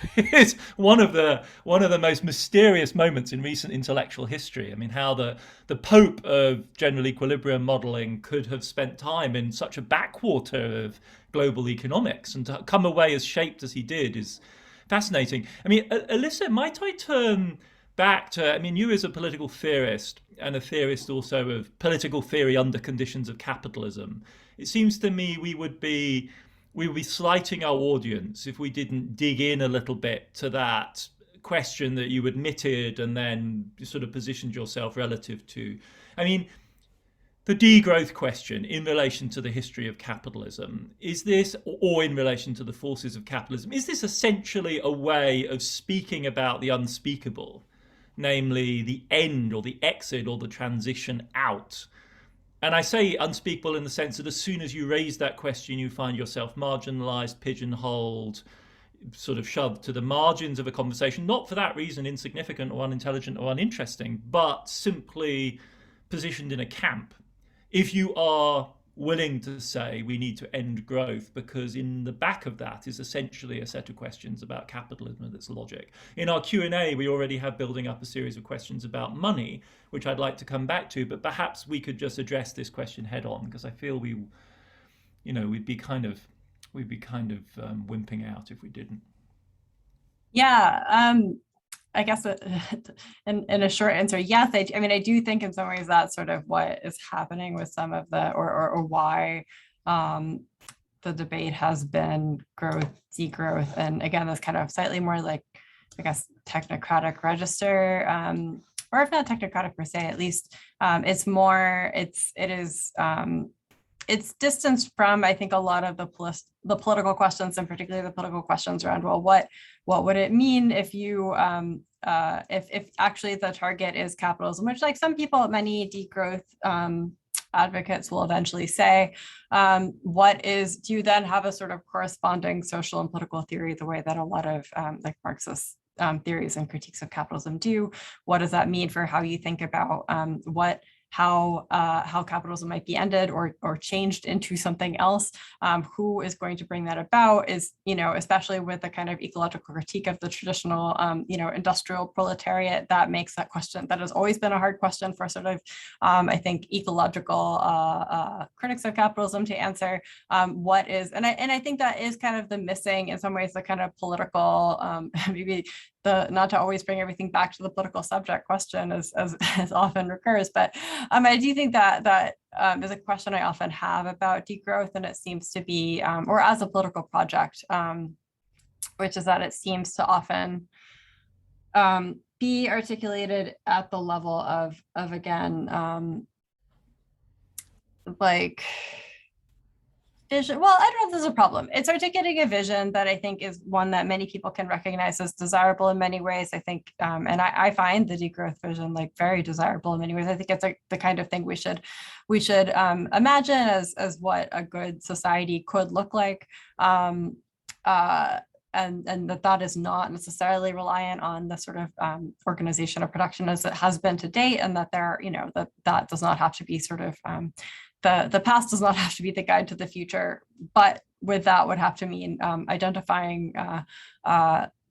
Speaker 1: one of the most mysterious moments in recent intellectual history. I mean, how the Pope of general equilibrium modeling could have spent time in such a backwater of global economics and to come away as shaped as he did is fascinating. I mean, Alyssa, might I turn back to, I mean, you as a political theorist and a theorist also of political theory under conditions of capitalism, it seems to me we would be slighting our audience if we didn't dig in a little bit to that question that you admitted and then sort of positioned yourself relative to. I mean, the degrowth question in relation to the history of capitalism, is this, or in relation to the forces of capitalism, is this essentially a way of speaking about the unspeakable, namely the end or the exit or the transition out? And I say unspeakable in the sense that as soon as you raise that question, you find yourself marginalized, pigeonholed, sort of shoved to the margins of a conversation, not for that reason insignificant or unintelligent or uninteresting, but simply positioned in a camp. If you are willing to say we need to end growth, because in the back of that is essentially a set of questions about capitalism and its logic. In our Q&A, we already have building up a series of questions about money, which I'd like to come back to, but perhaps we could just address this question head on, because I feel we'd be kind of wimping out if we didn't.
Speaker 2: Yeah, I guess in a short answer, yes. I mean, I do think in some ways that's sort of what is happening with some of the, or why the debate has been growth, degrowth, and again, this kind of slightly more like, I guess, technocratic register, or if not technocratic per se, at least it's more, it's distanced from, I think, a lot of the political questions, and particularly the political questions around, well, what would it mean if you if actually the target is capitalism, which, like some people, many degrowth advocates will eventually say, do you then have a sort of corresponding social and political theory the way that a lot of like Marxist theories and critiques of capitalism do? What does that mean for how you think about how capitalism might be ended or changed into something else? Who is going to bring that about? Is, especially with the kind of ecological critique of the traditional, industrial proletariat, that makes that question, that has always been a hard question for sort of, I think, ecological critics of capitalism to answer. What is, and I think that is kind of the missing, in some ways, the kind of political, maybe not to always bring everything back to the political subject question as often recurs, but I do think that is a question I often have about degrowth, and it seems to be, or as a political project, which is that it seems to often be articulated at the level of again, like vision. Well, I don't know if there's a problem. It's articulating a vision that I think is one that many people can recognize as desirable in many ways. I think, and I find the degrowth vision like very desirable in many ways. I think it's like the kind of thing we should imagine as what a good society could look like. And that is not necessarily reliant on the sort of organization of production as it has been to date, and that there, that does not have to be sort of the past does not have to be the guide to the future, but with that would have to mean identifying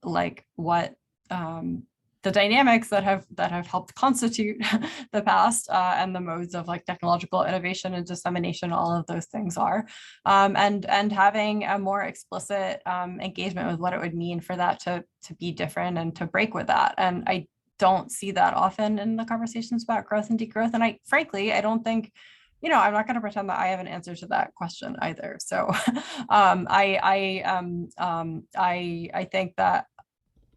Speaker 2: like what the dynamics that have helped constitute the past and the modes of like technological innovation and dissemination, all of those things are, and having a more explicit engagement with what it would mean for that to be different and to break with that. And I don't see that often in the conversations about growth and degrowth. And frankly, I don't think, I'm not going to pretend that I have an answer to that question either. So I think that,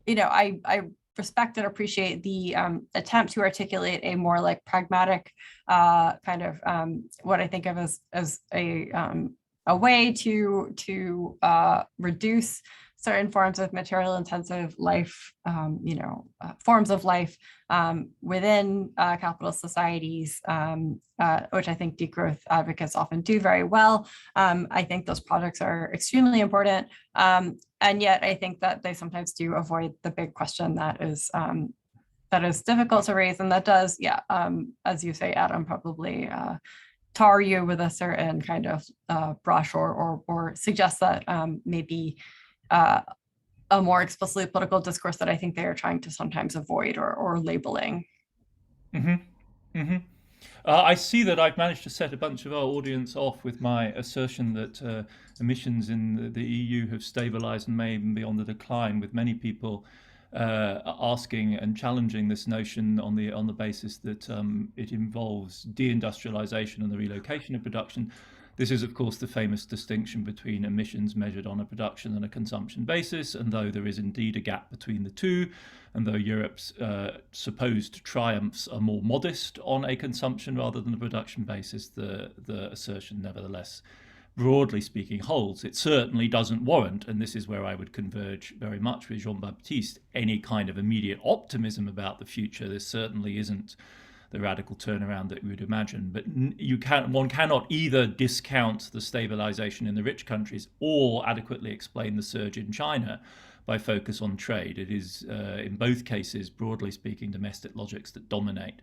Speaker 2: I respect and appreciate the attempt to articulate a more like pragmatic kind of what I think of as a way to reduce certain forms of material intensive life, forms of life within capitalist societies, which I think degrowth advocates often do very well. I think those projects are extremely important. And yet I think that they sometimes do avoid the big question that is difficult to raise. And that does, as you say, Adam, probably tar you with a certain kind of brush or suggest that maybe a more explicitly political discourse that I think they are trying to sometimes avoid or labeling.
Speaker 1: Mm-hmm. Mm-hmm. I see that I've managed to set a bunch of our audience off with my assertion that emissions in the EU have stabilized and may even be on the decline, with many people asking and challenging this notion on the basis that it involves deindustrialization and the relocation of production. This is, of course, the famous distinction between emissions measured on a production and a consumption basis, and though there is indeed a gap between the two, and though Europe's supposed triumphs are more modest on a consumption rather than a production basis, the assertion nevertheless, broadly speaking, holds. It certainly doesn't warrant, and this is where I would converge very much with Jean-Baptiste, any kind of immediate optimism about the future. This certainly isn't the radical turnaround that we would imagine. But one cannot either discount the stabilization in the rich countries or adequately explain the surge in China by focus on trade. It is, in both cases, broadly speaking, domestic logics that dominate.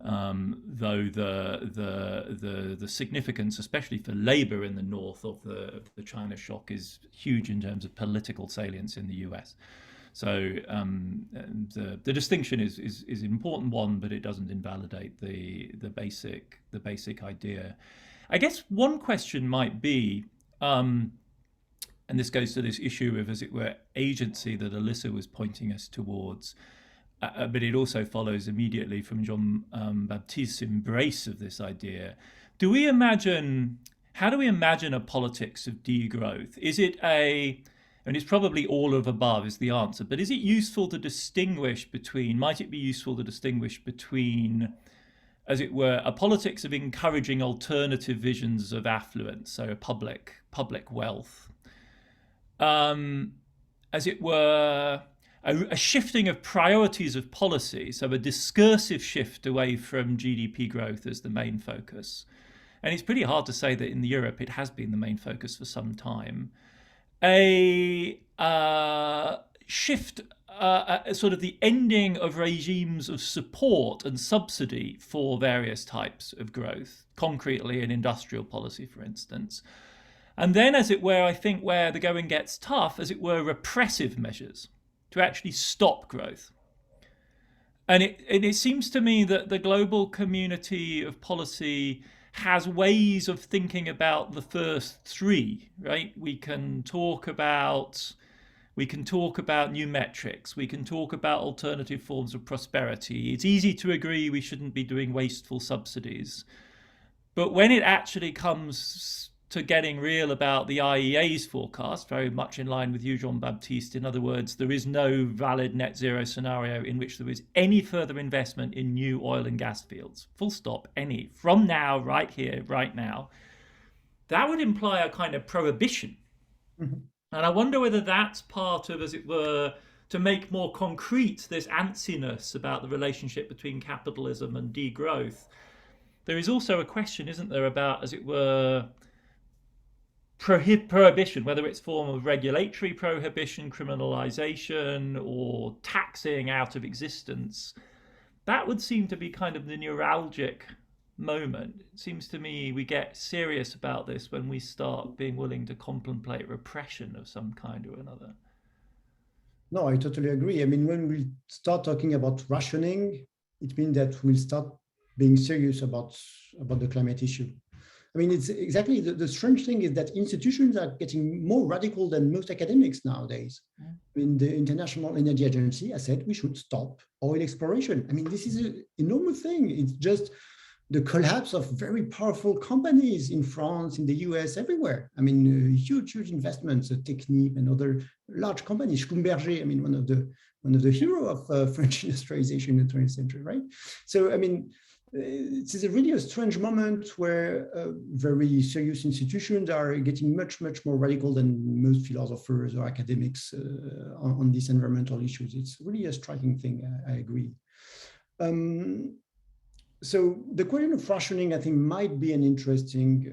Speaker 1: Though the significance, especially for labor in the north, of the China shock is huge in terms of political salience in the US. So the distinction is an important one, but it doesn't invalidate the basic idea. I guess one question might be, and this goes to this issue of, as it were, agency that Alyssa was pointing us towards, but it also follows immediately from Jean-Baptiste's embrace of this idea. How do we imagine a politics of degrowth? Is it and it's probably all of above is the answer, but is it useful to distinguish between, as it were, a politics of encouraging alternative visions of affluence, so public wealth, as it were, a shifting of priorities of policy, so a discursive shift away from GDP growth as the main focus. And it's pretty hard to say that in Europe it has been the main focus for some time. A shift, sort of the ending of regimes of support and subsidy for various types of growth, concretely in industrial policy, for instance. And then, as it were, I think where the going gets tough, as it were, repressive measures to actually stop growth. And it seems to me that the global community of policy has ways of thinking about the first three, right? We can talk about new metrics. We can talk about alternative forms of prosperity. It's easy to agree we shouldn't be doing wasteful subsidies. But when it actually comes to getting real about the IEA's forecast, very much in line with you, Jean-Baptiste, in other words, there is no valid net zero scenario in which there is any further investment in new oil and gas fields, full stop, any, from now, right here, right now. That would imply a kind of prohibition. Mm-hmm. And I wonder whether that's part of, as it were, to make more concrete this antsiness about the relationship between capitalism and degrowth. There is also a question, isn't there, about, as it were, prohibition, whether it's form of regulatory prohibition, criminalization, or taxing out of existence. That would seem to be kind of the neuralgic moment. It seems to me we get serious about this when we start being willing to contemplate repression of some kind or another.
Speaker 3: No, I totally agree. I mean, when we start talking about rationing, it means that we'll start being serious about the climate issue. I mean, it's exactly the strange thing is that institutions are getting more radical than most academics nowadays. Yeah. I mean, the International Energy Agency has said we should stop oil exploration. I mean, this is an enormous thing. It's just the collapse of very powerful companies in France, in the US, everywhere. I mean, huge investments, Technip and other large companies, Schlumberger, I mean, one of the one of the heroes of French industrialization in the 20th century, right? So, I mean, it is really a strange moment where very serious institutions are getting much, much more radical than most philosophers or academics on these environmental issues. It's really a striking thing, I agree. So the question of rationing, I think, might be an interesting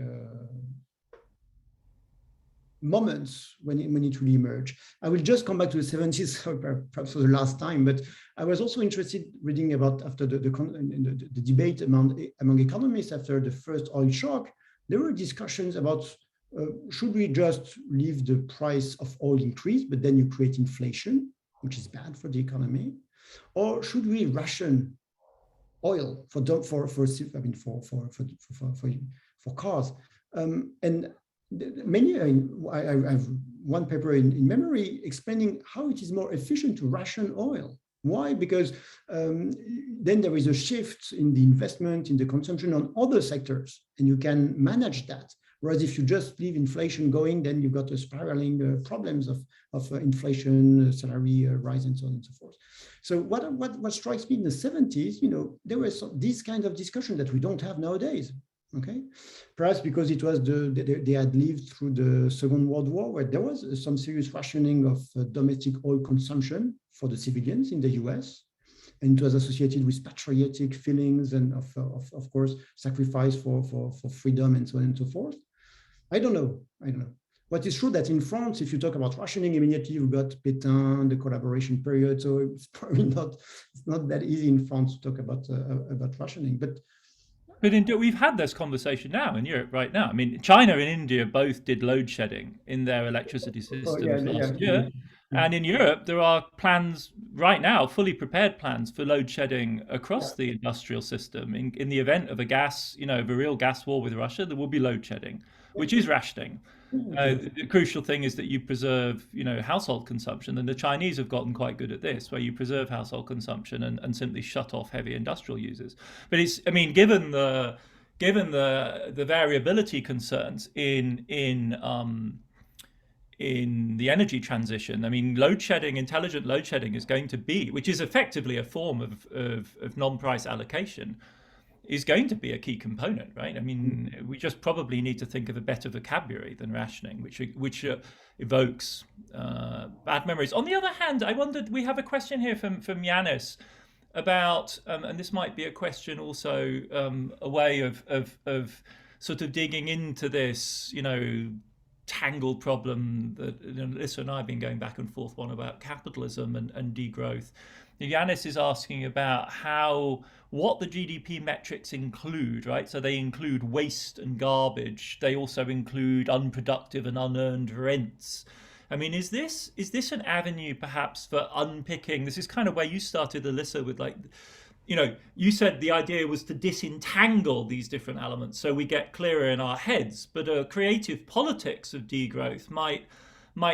Speaker 3: moments when it will emerge. I will just come back to the 70s, perhaps for the last time, but I was also interested reading about after the debate among economists after the first oil shock. There were discussions about should we just leave the price of oil increase, but then you create inflation, which is bad for the economy, or should we ration oil for cars? And many, I have one paper in memory explaining how it is more efficient to ration oil. Why? Because then there is a shift in the investment, in the consumption on other sectors, and you can manage that. Whereas if you just leave inflation going, then you've got a spiraling problems of inflation, salary rise, and so on and so forth. So what strikes me in the 70s, there was these kinds of discussion that we don't have nowadays. Okay, perhaps because it was they had lived through the Second World War, where there was some serious rationing of domestic oil consumption for the civilians in the US, and it was associated with patriotic feelings and of course sacrifice for freedom and so on and so forth. I don't know. What is true that in France, if you talk about rationing, immediately you've got Pétain, the collaboration period. So it's probably not that easy in France to talk about rationing, but.
Speaker 1: But we've had this conversation now in Europe right now. I mean, China and India both did load shedding in their electricity systems last year. And in Europe, there are plans right now, fully prepared plans for load shedding across the industrial system. In the event of a real gas war with Russia, there will be load shedding, which is rationing. The crucial thing is that you preserve, household consumption, and the Chinese have gotten quite good at this, where you preserve household consumption and simply shut off heavy industrial users. But given the variability concerns in the energy transition, intelligent load shedding is going to be, which is effectively a form of non-price allocation, is going to be a key component, right? I mean, we just probably need to think of a better vocabulary than rationing, which evokes bad memories. On the other hand, I wondered, we have a question here from Yanis about, and this might be a question also, a way of sort of digging into this, tangled problem that Alyssa and I have been going back and forth on about capitalism and degrowth. Yanis is asking about what the GDP metrics include, right? So they include waste and garbage. They also include unproductive and unearned rents. I mean, is this an avenue perhaps for unpicking? This is kind of where you started, Alyssa, with you said the idea was to disentangle these different elements so we get clearer in our heads, but a creative politics of degrowth might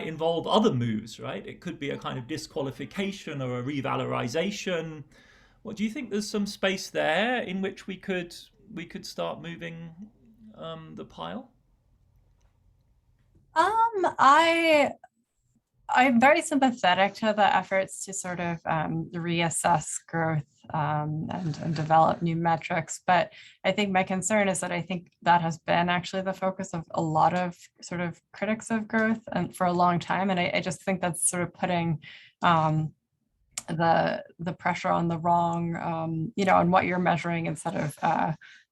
Speaker 1: involve other moves, right? It could be a kind of disqualification or a revalorization. What do you think? There's some space there in which we could start moving the pile?
Speaker 2: I'm very sympathetic to the efforts to sort of reassess growth and develop new metrics. But I think my concern is that I think that has been actually the focus of a lot of sort of critics of growth and for a long time. And I just think that's sort of putting the pressure on the wrong, on what you're measuring instead of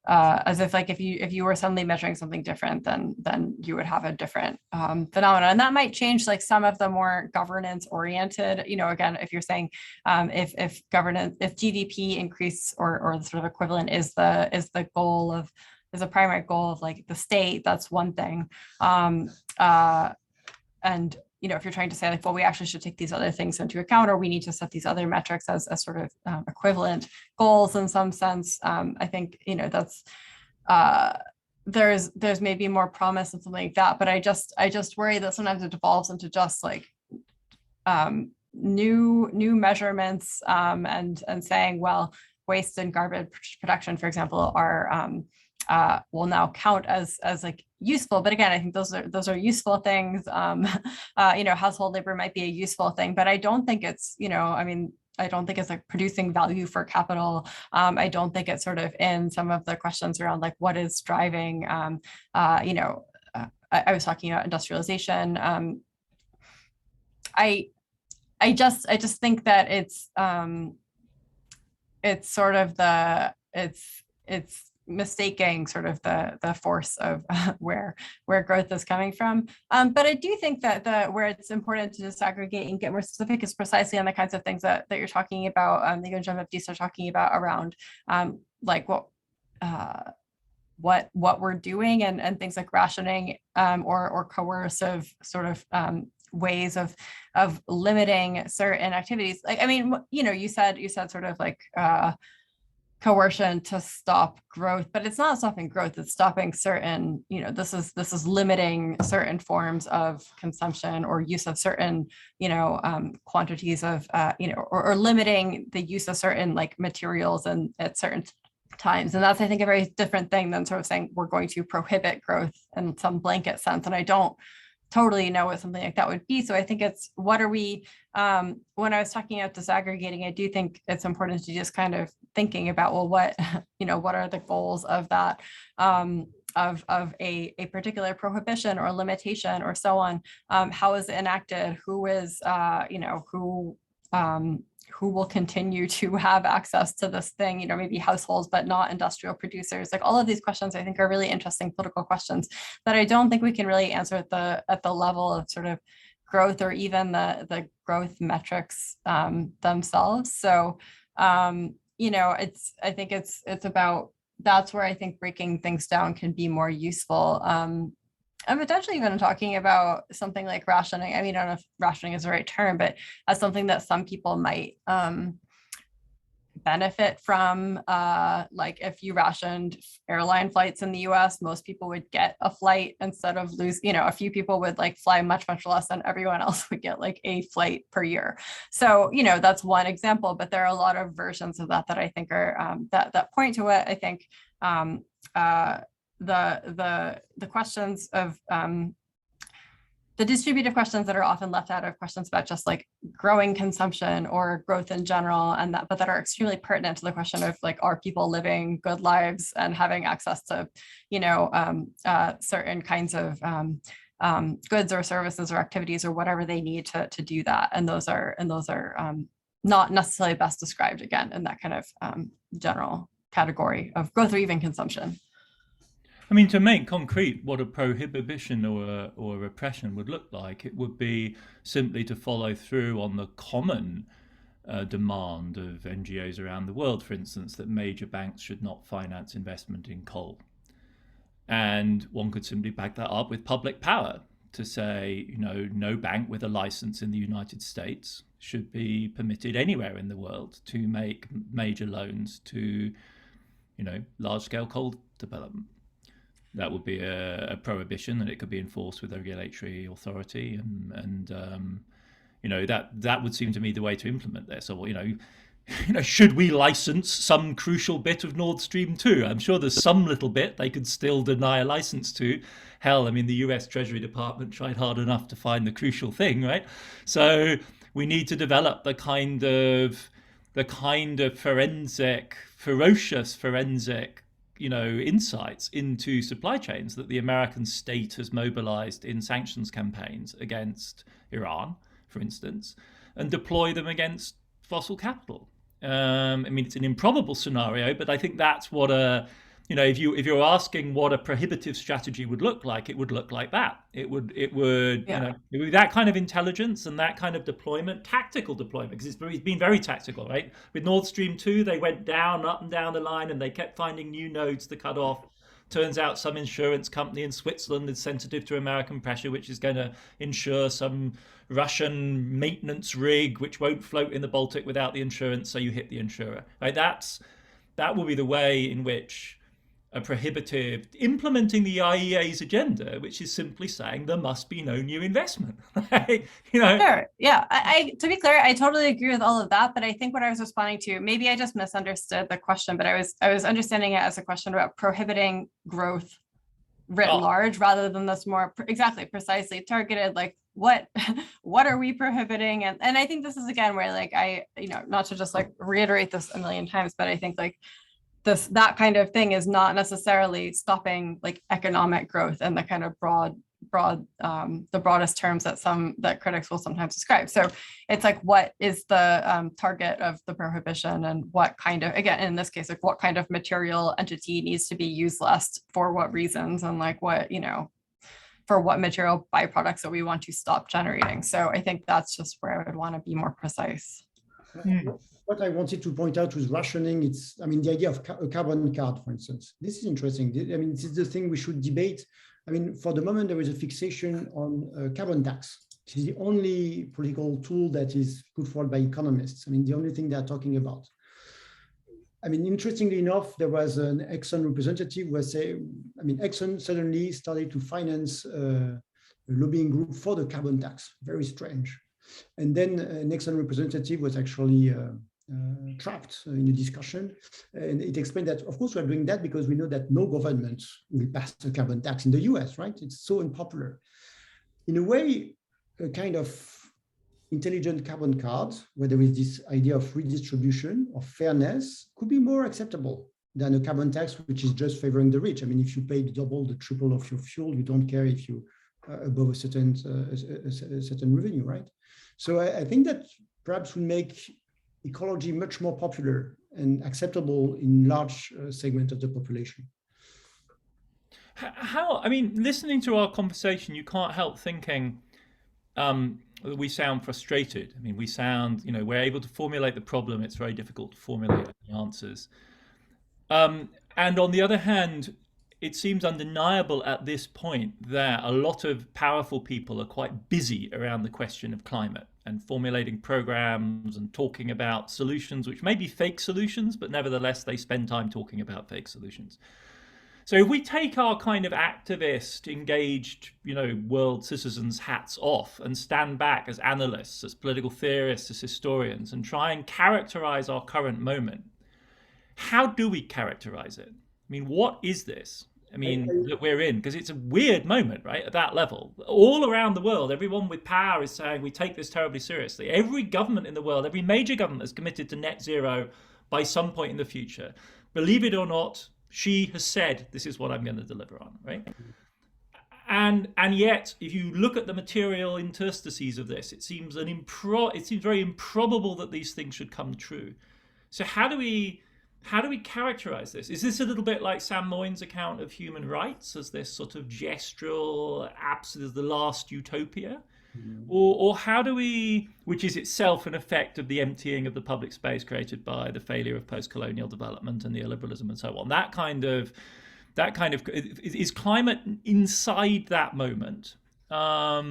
Speaker 2: as if if you were suddenly measuring something different, then you would have a different phenomenon. And that might change some of the more governance oriented, again, if you're saying if GDP increase or the sort of equivalent is the goal of is a primary goal of the state, that's one thing. And if you're trying to say well, we actually should take these other things into account, or we need to set these other metrics as sort of equivalent goals in some sense, I think that's there's maybe more promise and something like that. But I just worry that sometimes it devolves into just new measurements and saying, well, waste and garbage production, for example, are will now count as like useful. But again, I think those are useful things. Household labor might be a useful thing, but I don't think it's, I don't think it's like producing value for capital. I don't think it's sort of in some of the questions around like what is driving, I was talking about industrialization. I just think that it's sort of it's mistaking sort of the force of where growth is coming from. But I do think that where it's important to disaggregate and get more specific is precisely on the kinds of things that you're talking about, that you and Jean-Baptiste are talking about around like what we're doing and things like rationing or coercive sort of ways of limiting certain activities. Like, I mean, you said sort of like coercion to stop growth, but it's not stopping growth, it's stopping certain, this is limiting certain forms of consumption or use of certain, quantities of, or limiting the use of certain like materials and at certain times. And that's, I think, a very different thing than sort of saying we're going to prohibit growth in some blanket sense. And I don't totally know what something like that would be. So I think it's, what are we, when I was talking about disaggregating, I do think it's important to just kind of thinking about, well, what, what are the goals of that, of a particular prohibition or limitation or so on? How is it enacted? Who is, who will continue to have access to this thing, maybe households, but not industrial producers. Like all of these questions, I think, are really interesting political questions that I don't think we can really answer at the level of sort of growth or even the growth metrics themselves. So, I think it's about, that's where I think breaking things down can be more useful. I'm potentially even talking about something like rationing. I mean, I don't know if rationing is the right term, but as something that some people might benefit from. Like if you rationed airline flights in the US, most people would get a flight instead of a few people would like fly much, much less, and everyone else would get like a flight per year. So, that's one example, but there are a lot of versions of that I think are that point to it. I think the questions of the distributive questions that are often left out of questions about just like growing consumption or growth in general, but that are extremely pertinent to the question of like, are people living good lives and having access to, certain kinds of goods or services or activities or whatever they need to do that. And those are not necessarily best described again in that kind of general category of growth or even consumption.
Speaker 1: I mean, to make concrete what a prohibition or a repression would look like, it would be simply to follow through on the common demand of NGOs around the world, for instance, that major banks should not finance investment in coal. And one could simply back that up with public power to say, no bank with a license in the United States should be permitted anywhere in the world to make major loans to, large-scale coal development. That would be a prohibition, and it could be enforced with a regulatory authority, and that would seem to me the way to implement this. So should we license some crucial bit of Nord Stream 2? I'm sure there's some little bit they could still deny a license to. Hell, I mean, the US Treasury Department tried hard enough to find the crucial thing, right? So we need to develop the kind of ferocious forensic insights into supply chains that the American state has mobilized in sanctions campaigns against Iran, for instance, and deploy them against fossil capital. I mean, it's an improbable scenario, but I think that's what if you're asking what a prohibitive strategy would look like, it would look like that. It would it would be that kind of intelligence and that kind of deployment, tactical deployment, because it's been very tactical, right? With Nord Stream 2, they went up and down the line, and they kept finding new nodes to cut off. Turns out some insurance company in Switzerland is sensitive to American pressure, which is going to insure some Russian maintenance rig which won't float in the Baltic without the insurance, so you hit the insurer. Right? That will be the way in which prohibitive, implementing the IEA's agenda, which is simply saying there must be no new investment. Right?
Speaker 2: Sure. Yeah. To be clear, I totally agree with all of that. But I think what I was responding to, maybe I just misunderstood the question, but I was understanding it as a question about prohibiting growth writ large, rather than this more exactly precisely targeted, like what are we prohibiting? And I think this is again where like not to just like reiterate this a million times, but I think like that kind of thing is not necessarily stopping like economic growth and the kind of the broadest terms that critics will sometimes describe. So it's like, what is the target of the prohibition, and what kind of, again, in this case, like what kind of material entity needs to be used less for what reasons, and like what, for what material byproducts that we want to stop generating. So I think that's just where I would want to be more precise.
Speaker 3: What I wanted to point out was rationing. The idea of a carbon card, for instance. This is interesting. This is the thing we should debate. For the moment, there is a fixation on carbon tax. It is the only political tool that is put forward by economists. The only thing they're talking about. Interestingly enough, there was an Exxon representative who was saying, Exxon suddenly started to finance a lobbying group for the carbon tax. Very strange. And then an Exxon representative was actually trapped in the discussion. And it explained that, of course, we're doing that because we know that no government will pass a carbon tax in the US, right? It's so unpopular. In a way, a kind of intelligent carbon card, where there is this idea of redistribution, of fairness, could be more acceptable than a carbon tax, which is just favoring the rich. If you pay the double, the triple of your fuel, you don't care if you are above a certain revenue, right? So I think that perhaps will make ecology much more popular and acceptable in large segment of the population.
Speaker 1: Listening to our conversation, you can't help thinking we sound frustrated. We sound, we're able to formulate the problem. It's very difficult to formulate the answers. And on the other hand, it seems undeniable at this point that a lot of powerful people are quite busy around the question of climate and formulating programs and talking about solutions, which may be fake solutions, but nevertheless, they spend time talking about fake solutions. So if we take our kind of activist, engaged, world citizens hats off and stand back as analysts, as political theorists, as historians, and try and characterize our current moment, how do we characterize it? What is this? That we're in, because it's a weird moment, right? At that level, all around the world, everyone with power is saying we take this terribly seriously. Every government in the world, every major government has committed to net zero by some point in the future. Believe it or not, she has said, this is what I'm going to deliver on, right? And yet, if you look at the material interstices of this, it seems very improbable that these things should come true. So how do we characterize this? Is this a little bit like Sam Moyn's account of human rights as this sort of gestural as the last utopia? Mm-hmm. Or how do we, which is itself an effect of the emptying of the public space created by the failure of post-colonial development and neoliberalism and so on? That kind of is climate inside that moment. How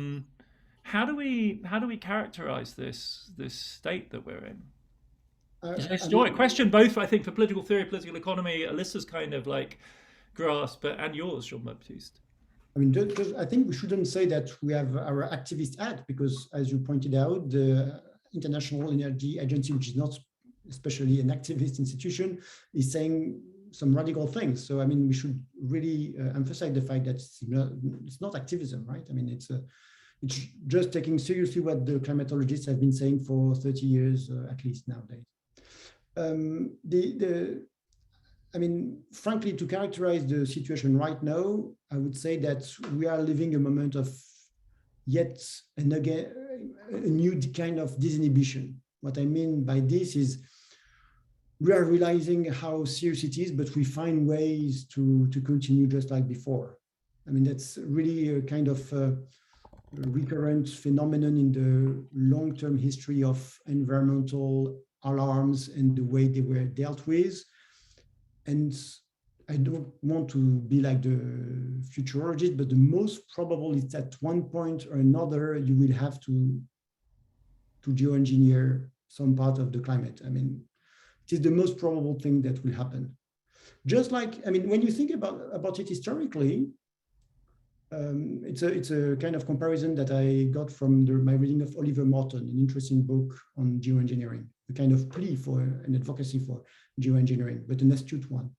Speaker 1: do we characterize this state that we're in? It's a historic question, both I think for political theory, political economy, Alyssa's kind of like grasp, and yours, Jean-Baptiste.
Speaker 3: I think we shouldn't say that we have our activist hat, because as you pointed out, the International Energy Agency, which is not especially an activist institution, is saying some radical things. So we should really emphasize the fact that it's not activism, right? It's just taking seriously what the climatologists have been saying for 30 years, at least nowadays. Frankly, to characterize the situation right now, I would say that we are living a moment of yet and again a new kind of disinhibition. What I mean by this is we are realizing how serious it is, but we find ways to continue just like before. That's really a kind of recurrent phenomenon in the long-term history of environmental alarms and the way they were dealt with. And I don't want to be like the futurologist, but the most probable is that at one point or another, you will have to geoengineer some part of the climate. It is the most probable thing that will happen. Just like, I mean, when you think about it historically, it's a kind of comparison that I got from my reading of Oliver Morton, an interesting book on geoengineering, a kind of plea for an advocacy for geoengineering, but an astute one.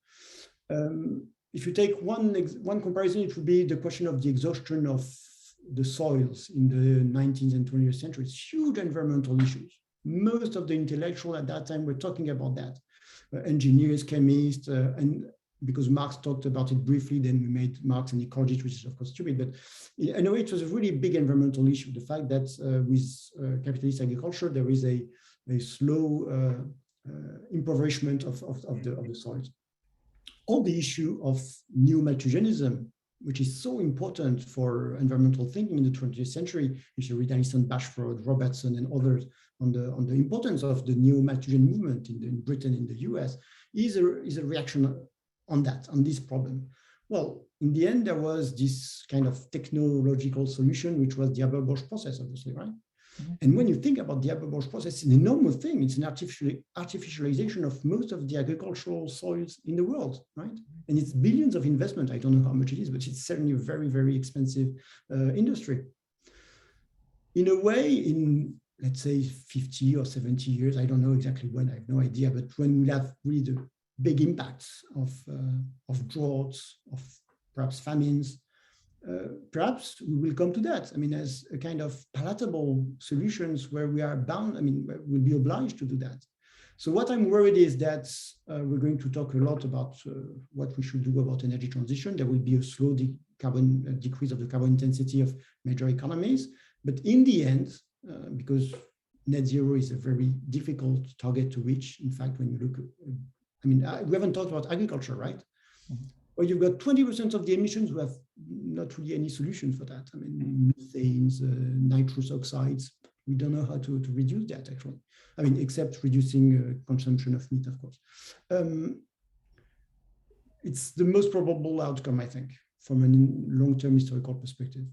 Speaker 3: If you take one comparison, it would be the question of the exhaustion of the soils in the 19th and 20th centuries, huge environmental issues. Most of the intellectuals at that time were talking about that. Engineers, chemists, and because Marx talked about it briefly, then we made Marx an ecologist, which is of course stupid, but in a way it was a really big environmental issue. The fact that with capitalist agriculture, there is a slow impoverishment of the soils. All the issue of new Malthusianism, which is so important for environmental thinking in the 20th century, if you read Alison Bashford, Robertson, and others on the importance of the new Malthusian movement in Britain, in the US, is a reaction on this problem. Well, in the end, there was this kind of technological solution, which was the Haber-Bosch process, obviously, right? Mm-hmm. And when you think about the Haber-Bosch process, it's an enormous thing. It's an artificialization of most of the agricultural soils in the world, right? And it's billions of investment. I don't know how much it is, but it's certainly a very, very expensive industry. In a way, in let's say 50 or 70 years, I don't know exactly when, I have no idea, but when we have really the big impacts of droughts, of perhaps famines, perhaps we will come to that. I mean, as a kind of palatable solutions where we are bound, I mean, we'll be obliged to do that. So what I'm worried is that we're going to talk a lot about what we should do about energy transition. There will be a slow decrease of the carbon intensity of major economies. But in the end, because net zero is a very difficult target to reach, in fact, when you look, I mean, we haven't talked about agriculture, right? Mm-hmm. Well, you've got 20% of the emissions who have not really any solution for that. I mean, methanes, nitrous oxides, we don't know how to reduce that, actually. I mean, except reducing consumption of meat, of course. It's the most probable outcome, I think, from a long-term historical perspective.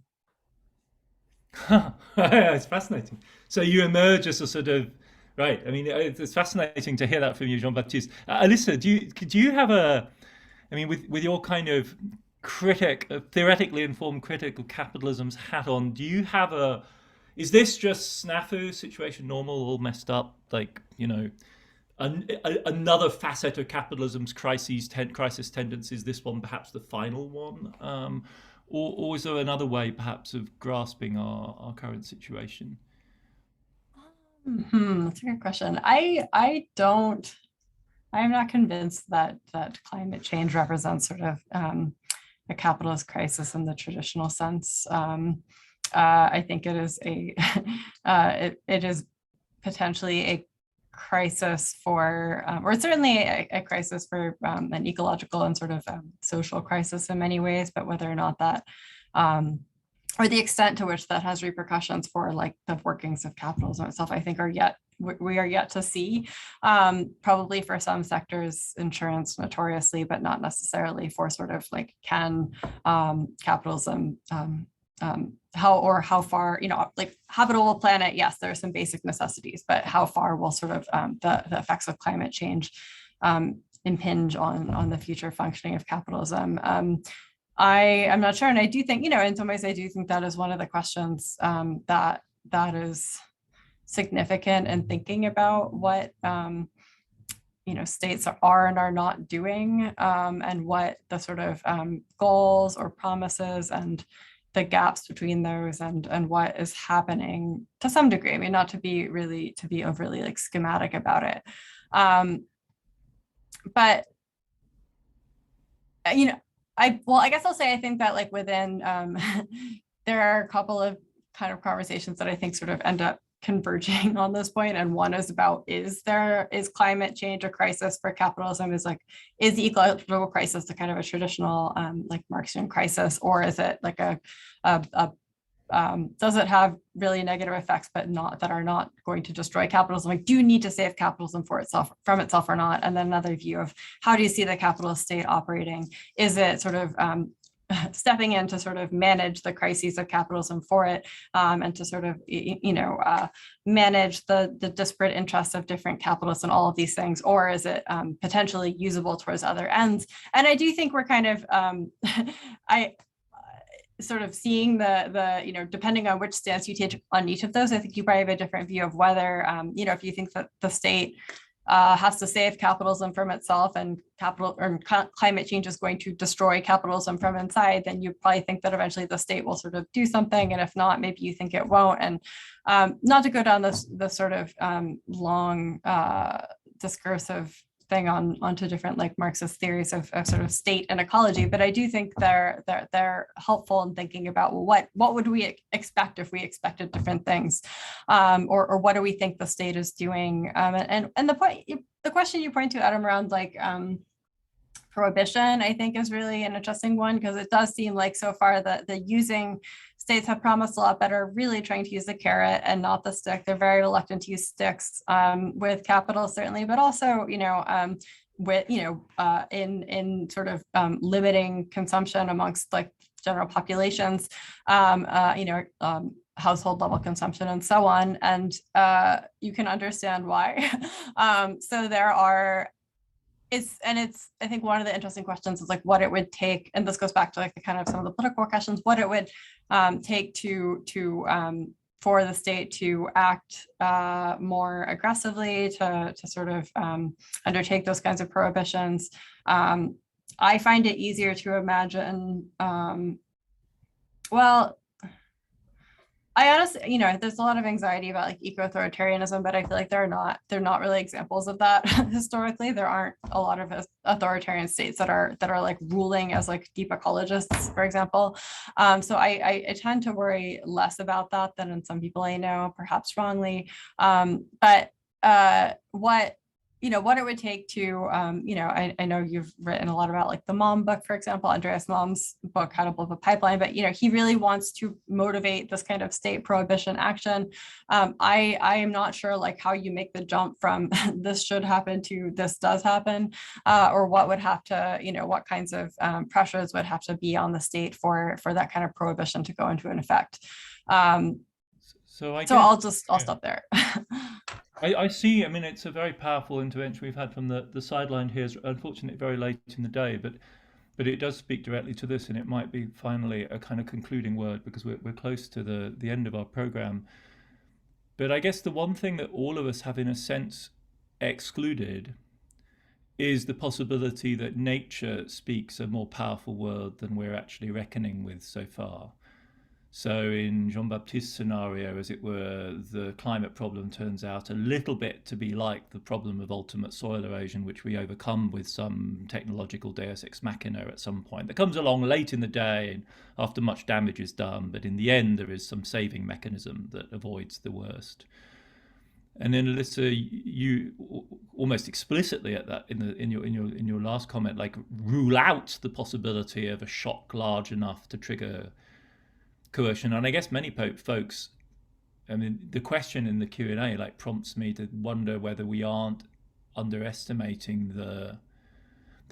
Speaker 1: It's fascinating. So you emerge as a sort of, right, I mean, it's fascinating to hear that from you, Jean-Baptiste. Alyssa, do you have I mean, with your kind of theoretically informed critic of capitalism's hat on, do you have is this just snafu situation, normal, all messed up, like, you know, another facet of capitalism's crisis tendencies, this one perhaps the final one? Or is there another way, perhaps, of grasping our current situation?
Speaker 2: That's a good question. I'm not convinced that climate change represents sort of a capitalist crisis in the traditional sense. I think it is it is potentially a crisis for, or it's certainly a crisis for an ecological and sort of social crisis in many ways, but whether or not that, or the extent to which that has repercussions for like the workings of capitalism itself, I think we are yet to see. Probably for some sectors, insurance notoriously, but not necessarily for sort of like, can capitalism, how far, you know, like habitable planet, yes, there are some basic necessities, but how far will sort of the effects of climate change impinge on the future functioning of capitalism? I'm not sure. And I do think, you know, in some ways, I do think that is one of the questions that is significant in thinking about what, you know, states are and are not doing, and what the sort of goals or promises and the gaps between those and what is happening to some degree. I mean, not to be overly like schematic about it. But, you know, I guess I'll say, I think that like within, there are a couple of kind of conversations that I think sort of end up converging on this point. And one is about, is climate change a crisis for capitalism? Is the ecological crisis the kind of a traditional like Marxian crisis, or is it like does it have really negative effects, but that are not going to destroy capitalism? Like, do you need to save capitalism from itself or not? And then another view of, how do you see the capitalist state operating? Is it sort of stepping in to sort of manage the crises of capitalism for it, and to sort of, manage the disparate interests of different capitalists and all of these things, or is it potentially usable towards other ends? And I do think we're kind of, I sort of seeing depending on which stance you take on each of those, I think you probably have a different view of whether, if you think that the state has to save capitalism from itself and climate change is going to destroy capitalism from inside, then you probably think that eventually the state will sort of do something. And if not, maybe you think it won't. And not to go down this sort of long discursive thing onto different like Marxist theories of sort of state and ecology, but I do think they're helpful in thinking about, well, what would we expect if we expected different things, or what do we think the state is doing, and the question you point to, Adam, around like prohibition, I think is really an interesting one, because it does seem like so far that the using states have promised a lot better, really trying to use the carrot and not the stick. They're very reluctant to use sticks with capital, certainly, but also, with, in sort of limiting consumption amongst like general populations, household level consumption and so on. And you can understand why. So there are, I think one of the interesting questions is like what it would take, and this goes back to like the kind of some of the political questions, what it would take to for the state to act more aggressively, to sort of undertake those kinds of prohibitions. I find it easier to imagine, I honestly, there's a lot of anxiety about like eco-authoritarianism, but I feel like they're not really examples of that historically. There aren't a lot of authoritarian states that are like ruling as like deep ecologists, for example. So I tend to worry less about that than in some people I know, perhaps wrongly. But what it would take to, I know you've written a lot about like the Malm book, for example, Andreas Malm's book, How to Blow Up a Pipeline, but, he really wants to motivate this kind of state prohibition action. I am not sure like how you make the jump from this should happen to this does happen, or what would have to, what kinds of pressures would have to be on the state for that kind of prohibition to go into an effect.
Speaker 1: So
Speaker 2: I'll stop there.
Speaker 1: I see. I mean, it's a very powerful intervention we've had from the sideline here. Unfortunately, very late in the day, but it does speak directly to this, and it might be finally a kind of concluding word, because we're close to the end of our program. But I guess the one thing that all of us have, in a sense, excluded is the possibility that nature speaks a more powerful word than we're actually reckoning with so far. So in Jean-Baptiste's scenario, as it were, the climate problem turns out a little bit to be like the problem of ultimate soil erosion, which we overcome with some technological deus ex machina at some point. That comes along late in the day and after much damage is done, but in the end there is some saving mechanism that avoids the worst. And then, Alyssa, you almost explicitly at that in your last comment, like rule out the possibility of a shock large enough to trigger coercion. And I guess many folks, I mean, the question in the Q&A like prompts me to wonder whether we aren't underestimating the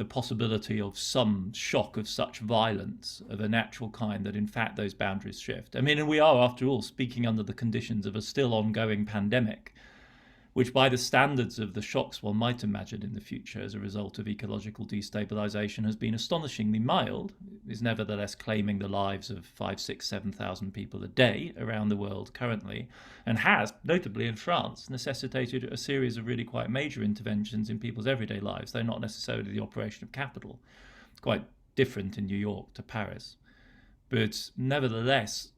Speaker 1: possibility of some shock of such violence of a natural kind that in fact those boundaries shift. I mean, and we are, after all, speaking under the conditions of a still ongoing pandemic, which by the standards of the shocks one might imagine in the future as a result of ecological destabilization has been astonishingly mild, is nevertheless claiming the lives of 5,000, 6,000, 7,000 people a day around the world currently, and has, notably in France, necessitated a series of really quite major interventions in people's everyday lives, though not necessarily the operation of capital. It's quite different in New York to Paris. But nevertheless,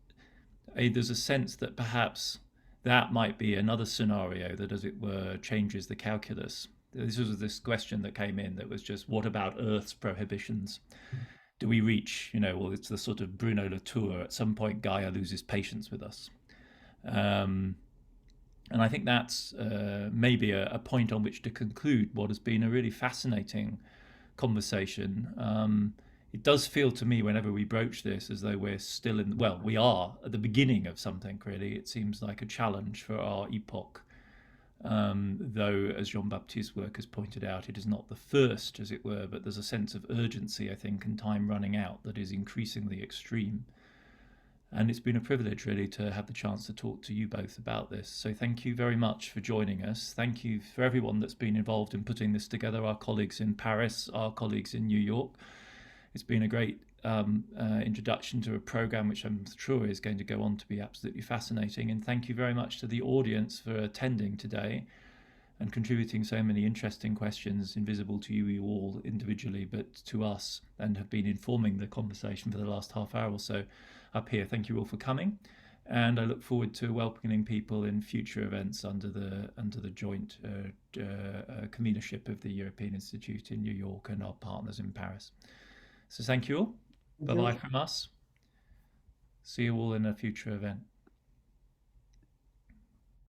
Speaker 1: there's a sense that perhaps that might be another scenario that, as it were, changes the calculus. This was this question that came in that was just, what about Earth's prohibitions? Do we reach, well, it's the sort of Bruno Latour, at some point Gaia loses patience with us. And I think that's maybe a point on which to conclude what has been a really fascinating conversation. It does feel to me, whenever we broach this, as though we're still we are at the beginning of something, really. It seems like a challenge for our epoch. though, as Jean-Baptiste's work has pointed out, it is not the first, as it were, but there's a sense of urgency, I think, and time running out that is increasingly extreme. And it's been a privilege, really, to have the chance to talk to you both about this. So thank you very much for joining us. Thank you for everyone that's been involved in putting this together, our colleagues in Paris, our colleagues in New York. It's been a great introduction to a program which I'm sure is going to go on to be absolutely fascinating. And thank you very much to the audience for attending today and contributing so many interesting questions, invisible to you all individually, but to us, and have been informing the conversation for the last half hour or so up here. Thank you all for coming, and I look forward to welcoming people in future events under the joint convenership of the European Institute in New York and our partners in Paris. So thank you all. Bye-bye from us. See you all in a future event.